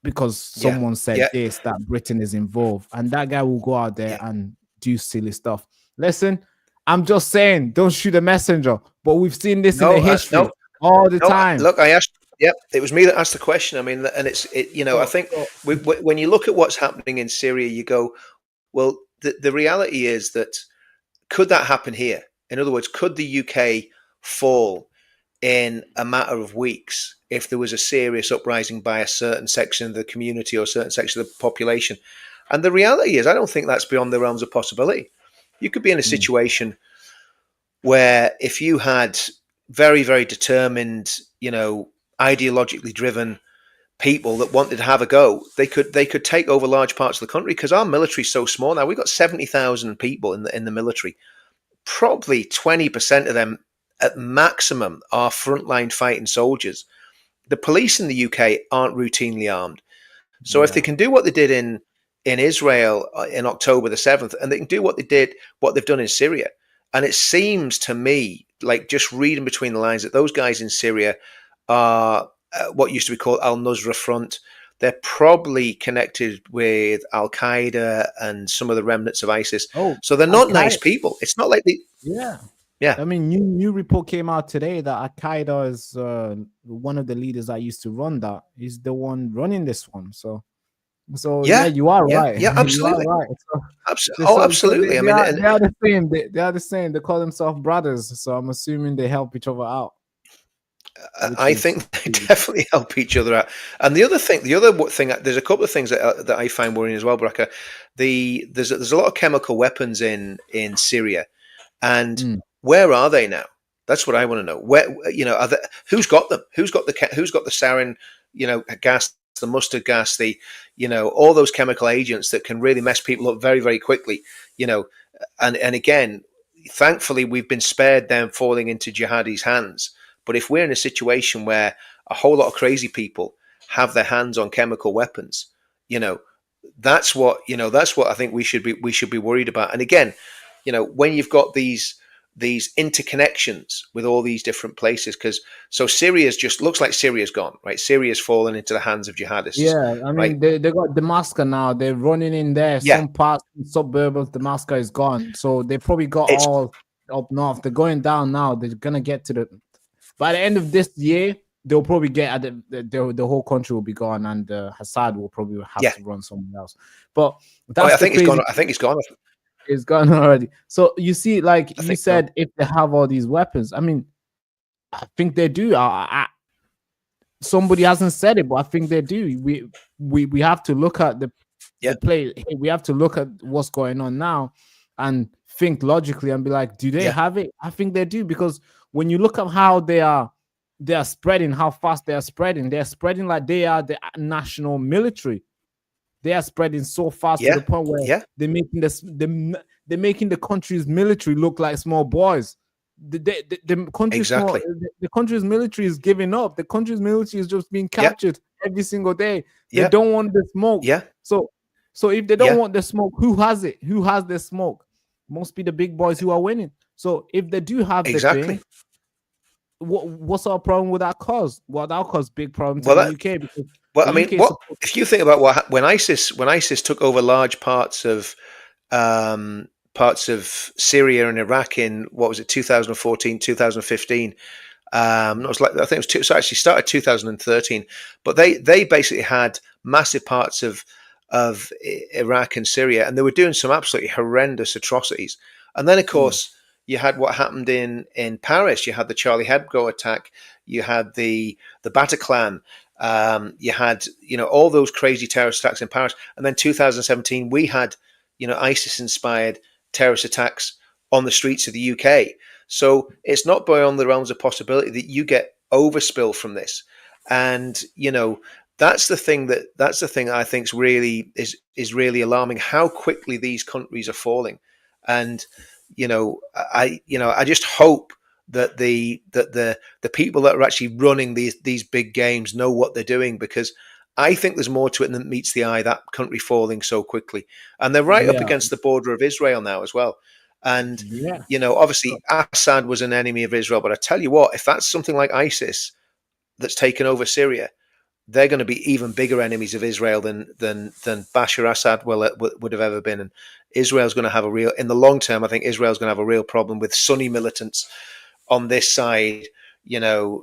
Because someone said this, that Britain is involved, and that guy will go out there and do silly stuff. Listen, I'm just saying, don't shoot a messenger. But we've seen this in the history all the time. Look, I asked. It was me that asked the question. I mean, and I think when you look at what's happening in Syria, you go, well, the reality is that could that happen here? In other words, could the UK fall in a matter of weeks if there was a serious uprising by a certain section of the community or a certain section of the population? And the reality is, I don't think that's beyond the realms of possibility. You could be in a situation where if you had very, very determined, ideologically driven people that wanted to have a go, they could take over large parts of the country, because our military is so small now. We've got 70,000 people in the military. Probably 20% of them at maximum are frontline fighting soldiers. The police in the UK aren't routinely armed. So if they can do what they did in Israel in October the 7th, and they can do what they've done in Syria, and it seems to me, like just reading between the lines, that those guys in Syria are what used to be called Al-Nusra Front. They're probably connected with Al-Qaeda and some of the remnants of ISIS. So they're not nice people. It's not like they... Yeah. I mean, new report came out today that Al-Qaeda is one of the leaders that used to run that. He's the one running this one. So you are right. Yeah, absolutely. You are right. Absolutely. They are the same. They are the same. They call themselves brothers. So I'm assuming they help each other out. I think they definitely help each other out. And the other thing, there's a couple of things that I find worrying as well, Baraka. There's a lot of chemical weapons in Syria, and where are they now? That's what I want to know. Where, who's got them? Who's got the sarin, gas, the mustard gas, all those chemical agents that can really mess people up very, very quickly. And again, thankfully we've been spared them falling into jihadis' hands. But if we're in a situation where a whole lot of crazy people have their hands on chemical weapons, that's what I think we should be worried about. And again, when you've got these interconnections with all these different places, so Syria's just looks like Syria's gone, right? Syria's fallen into the hands of jihadists. Yeah, I mean, right? they got Damascus now. They're running in there. Yeah. Some parts, suburb of Damascus is gone. So they probably got all up north. They're going down now. They're gonna get to by the end of this year, they'll probably get the whole country will be gone, and Assad will probably have to run somewhere else. But I think it's gone. I think it's gone. It's gone already. So you see, like you said, if they have all these weapons, I mean, I think they do. Somebody hasn't said it, but I think they do. We have to look at the Yeah, play. We have to look at what's going on now and think logically and be like, do they yeah, have it? I think they do, because when you look at how they are spreading, how fast they're spreading like they are the national military. They are spreading so fast to yeah, the point where yeah, they're making they're making the country's military look like small boys. The country's small, exactly. the country's military is giving up. The country's military is just being Yeah, captured every single day. They yeah, don't want the smoke. yeah, So so if they don't yeah, want the smoke, who has it? Who has the smoke? Must be the big boys who are winning. So if they do have the exactly. thing, what's our problem with that cause? Well, that cause big problem to Well, the that, UK, because well, I the mean, UK is what supposed. if you think about when ISIS took over large parts of Syria and Iraq in what was it 2014, 2015. It was like I think it was so actually started 2013, but they basically had massive parts of Iraq and Syria, and they were doing some absolutely horrendous atrocities. And then, of Mm, course, you had what happened in Paris. You had the Charlie Hebdo attack. You had the Bataclan. You had all those crazy terrorist attacks in Paris, and then 2017 we had ISIS inspired terrorist attacks on the streets of the UK. So it's not beyond the realms of possibility that you get overspill from this, and that's the thing I think is really alarming. How quickly these countries are falling, and I just hope that the people that are actually running these big games know what they're doing, because I think there's more to it than meets the eye. That country falling so quickly, and they're right up yeah, against the border of Israel now as well. And yeah. obviously Assad was an enemy of Israel, but I tell you what, if that's something like ISIS that's taken over Syria, they're going to be even bigger enemies of Israel than Bashar Assad would have ever been. And Israel's going to have a real, in the long term, I think Israel's going to have a real problem with Sunni militants on this side. Whatever's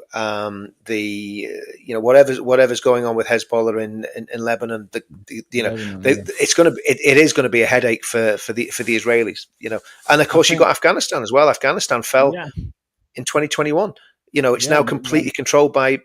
going on with Hezbollah in Lebanon, Lebanon, yeah. it is going to be a headache for the Israelis. And of I course you think, got Afghanistan as well. Afghanistan fell yeah, in 2021. It's yeah, now completely controlled by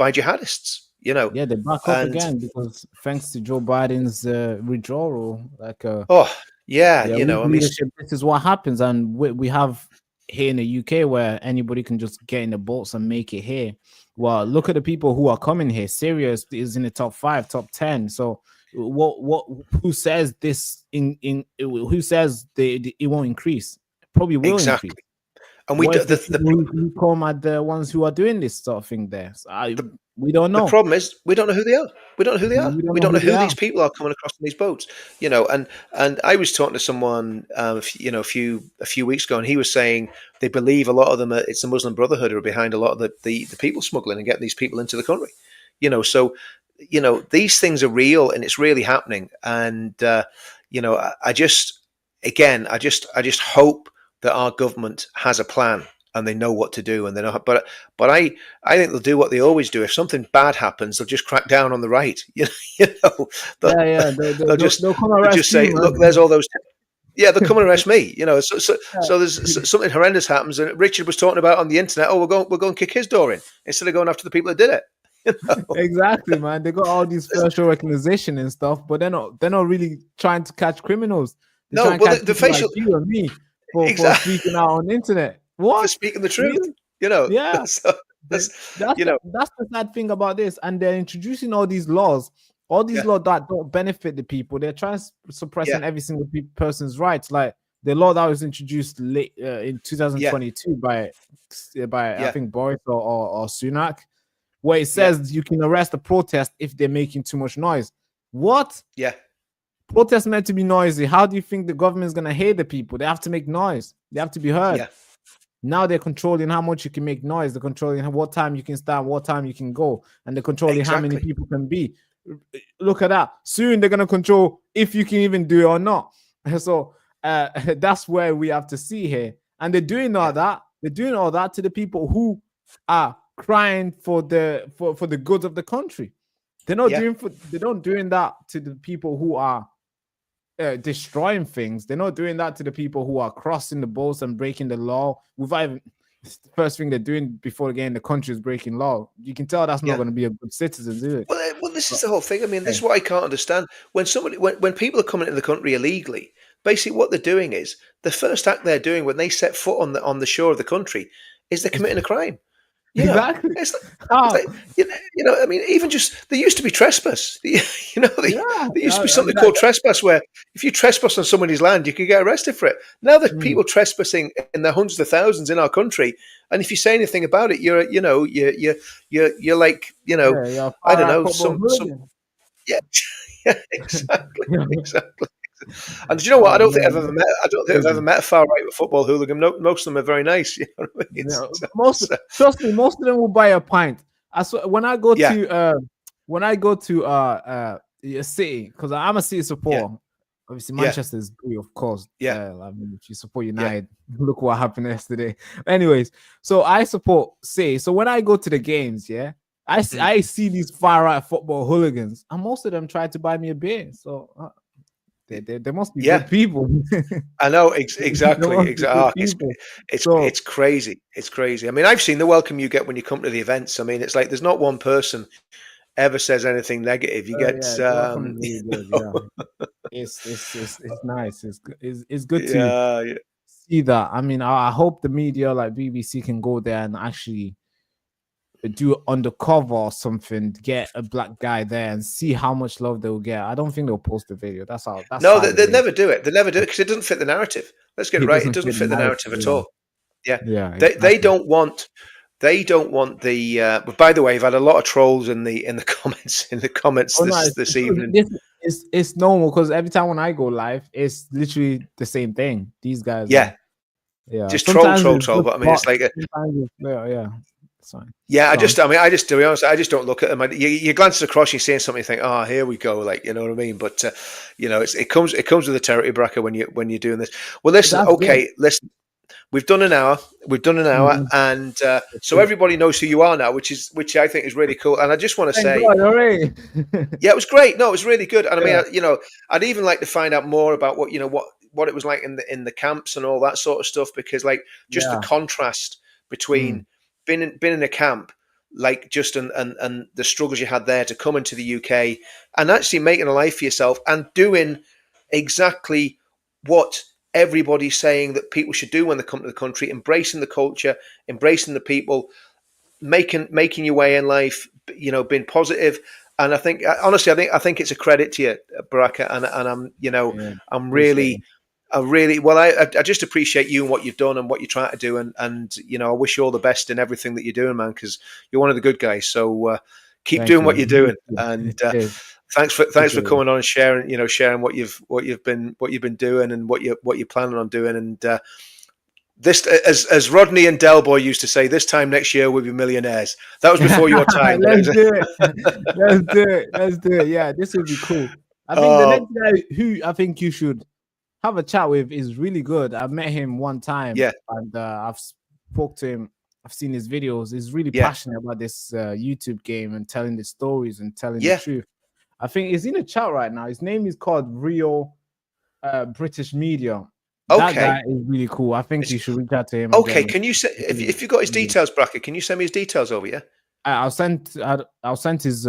jihadists. yeah, they back up And again because thanks to Joe Biden's withdrawal, like oh yeah, yeah, weak I mean, leadership. This is what happens, and we have here in the UK where anybody can just get in the boats and make it here. Well, look at the people who are coming here. Syria is in the top 5, top 10. So what who says this in who says it won't increase? Probably will increase. exactly. And we What do, if the people who come are the ones who are doing this sort of thing there? So the we don't the know. problem is we don't know who they are. We don't know who they are. We don't We know don't who know they who are. these people are coming across in these boats. And I was talking to someone, a few weeks ago, and he was saying they believe a lot of them. It's the Muslim Brotherhood who are behind a lot of the people smuggling and getting these people into the country. So these things are real and it's really happening. And I just I just hope that our government has a plan and they know what to do, and they know. But I think they'll do what they always do. If something bad happens, they'll just crack down on the right. They'll, Yeah, yeah. they'll just They'll come they'll arrest just you, say, look, man. there's all those. Yeah, they'll come and arrest me. Yeah. So there's something horrendous happens, and Richard was talking about on the internet. Oh, we're going to kick his door in instead of going after the people that did it. Exactly, man. They got all these facial recognition and stuff, but they're not really trying to catch criminals. They try No, and well, catch the people like facial you and me for exactly speaking out on the internet. for What? speaking the truth. Really? Yeah. So They, that's that's the sad thing about this, and they're introducing all these yeah, laws that don't benefit the people. They're trying yeah, suppressing every single person's rights. Like the law that was introduced late in yeah, 2022 by I yeah, think Boris or Sunak, where it yeah, says you can arrest a protest if they're making too much noise. What? yeah, Protests meant to be noisy. How do you think the government is gonna hear the people? They have to make noise. They have to be heard. yeah, Now they're controlling how much you can make noise. They're controlling what time you can start, what time you can go, and they're controlling how many exactly. people can be. Look at that. Soon they're gonna control if you can even do it or not. So that's where we have to see here. And they're doing all Yeah, that. They're doing all that to the people who are crying for the goods of the country. They're not yeah, doing they're not doing that to the people who are destroying things. They're not doing that to the people who are crossing the boats and breaking the law without even it's the first thing they're doing before the game. The country is breaking law. You can tell that's not Yeah. going to be a good citizen, is it? Well, this But, is the whole thing. I mean, this hey, is what I can't understand. When people are coming into the country illegally, basically what they're doing is the first act they're doing when they set foot on the shore of the country is they're committing a crime. You know, exactly. it's like, it's How? like I mean, even just there used to be trespass. Yeah. There used to be something called trespass, where if you trespass on somebody's land, you could get arrested for it. Now there's Mm, people trespassing in the hundreds of thousands in our country, and if you say anything about it, you're like, yeah, you're a I don't far out know, football some hooligan. yeah, yeah, exactly. And do you know what? Oh man, I don't think I've ever crazy. met a far right football hooligan. No, most of them are very nice. You know what I mean? Yeah, trust me, most of them will buy a pint. I swear, Yeah, when I go to a city, because I'm a city yeah, supporter. Obviously, yeah, Manchester is good, of course. yeah, I mean, if you support yeah. United, look what happened yesterday. Anyways, so I support City. So when I go to the games, yeah, Mm. I see these far right football hooligans, and most of them try to buy me a beer. So they must be Yeah, good people. I know They exactly. must be good It's people. So it's crazy. It's crazy. I mean, I've seen the welcome you get when you come to the events. I mean, it's like there's not one person ever says anything negative. You yeah, get the welcome is really good. Yeah. It's nice. It's good to yeah, yeah. see that. I mean, I hope the media like BBC can go there and actually do it undercover or something, get a black guy there and see how much love they'll get. I don't think they'll post the video. That's No, side of they'd it. never do it. They never do it because it doesn't fit the narrative. Let's get it It right. It doesn't doesn't fit the fit the narrative. narrative at Yeah, all. Yeah, yeah, they exactly. don't want the. But by the way, I've had a lot of trolls in the comments Oh no, this evening. it's normal because every time when I go live, it's literally the same thing. These guys Yeah, are yeah. just troll, Sometimes troll, it's troll. just But I mean, it's bots. like Sometimes it's yeah. It's fine. yeah, Go on. I just, to be honest, I just don't look at them. You glance across, you're seeing something, you think, oh, here we go, like, you know what I mean? But it comes with the territory, Baraka, when you're doing this. Well, listen, That's good. okay, listen, we've done an hour, Mhm. and That's so good. everybody knows who you are now, which I think is really cool. And I just want to Thank say, God, already. yeah, it was great. No, it was really good. And I mean, Yeah, I'd even like to find out more about what it was like in the camps and all that sort of stuff, because like just the yeah. contrast Mm, between being in a camp, like just and the struggles you had there to come into the UK and actually making a life for yourself and doing exactly what everybody's saying that people should do when they come to the country, embracing the culture, embracing the people, making your way in life, being positive. And I think honestly, I think it's a credit to you, Baraka, and yeah. I'm Appreciate really it. I really well. I just appreciate you and what you've done and what you're trying to do, and I wish you all the best in everything that you're doing, man. Because you're one of the good guys. So keep Thank doing what you. you're doing, and Cheers. thanks for Appreciate it. coming on and sharing what you've been doing and what you're planning on doing. And this, as Rodney and Del Boy used to say, this time next year we'll be millionaires. That was before your time, but it Let's was. do it. Let's do it. Let's do it. Yeah, this would be cool. I think the Uh, next guy who I think you should have a chat with is really good. I met him one time yeah, and I've spoke to him. I've seen his videos. He's really yeah, passionate about this YouTube game and telling the stories and telling the yeah. truth. I think he's in a chat right now. His name is called Real British Media. That guy Okay. is really cool. I think you should reach out to him and get Okay, him. can you if you've got his details, Bracket? Can you send me his details over? Yeah, I'll send his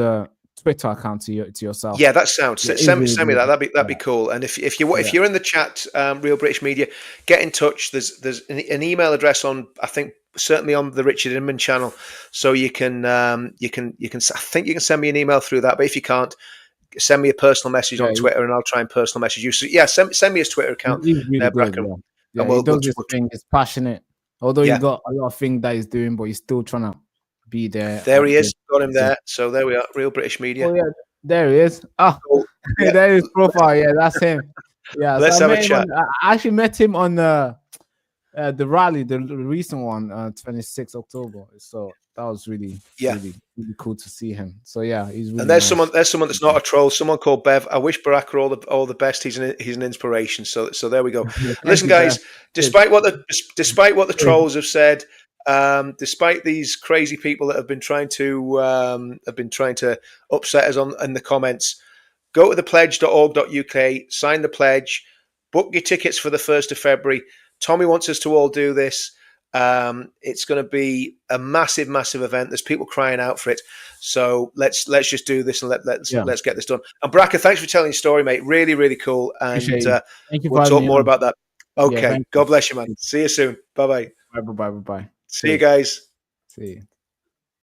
Twitter account to yourself. yeah, that sounds. Yeah, he's really Send me good. that. That'd be Yeah, cool. And if yeah. you're in the chat, Real British Media, get in touch. There's an email address on. I think certainly on the Richard Inman channel, so you can. I think you can send me an email through that. But if you can't, send me a personal message Yeah, on Twitter, and I'll try and personal message you. So yeah, send me his Twitter account he's really there, good. Bracken, Yeah, and yeah. He does this we'll thing. He's passionate. Although he yeah. got a lot of things that he's doing, but he's still trying to be there There at he the. is. Got him there. So there we are. Real British Media. Oh yeah, there he is. Oh, Cool. Yeah. there is profile. Yeah, that's him. Yeah, so Let's I have a met him chat. on. I actually met him on the rally, the recent one, 26 October. So that was really, Yeah. really, really cool to see him. So yeah, he's And really nice. there's someone that's not a troll. Someone called Bev. I wish Baraka all the best. He's an inspiration. So there we go. Thank Listen, you, Beth. guys. Cheers. Despite what the Cheers. trolls have said, despite these crazy people that have been trying to upset us in the comments, go to thepledge.org.uk, sign the pledge, book your tickets for the 1st of February. Tommy wants us to all do this. It's going to be a massive, massive event. There's people crying out for it. So let's just do this and let's get this done. And Baraka, thanks for telling your story, mate. Really, really cool. And thank you for we'll having talk me more on. about that. Okay. Yeah, God bless you, man. See you soon. Bye-bye. Bye. See you guys. See you.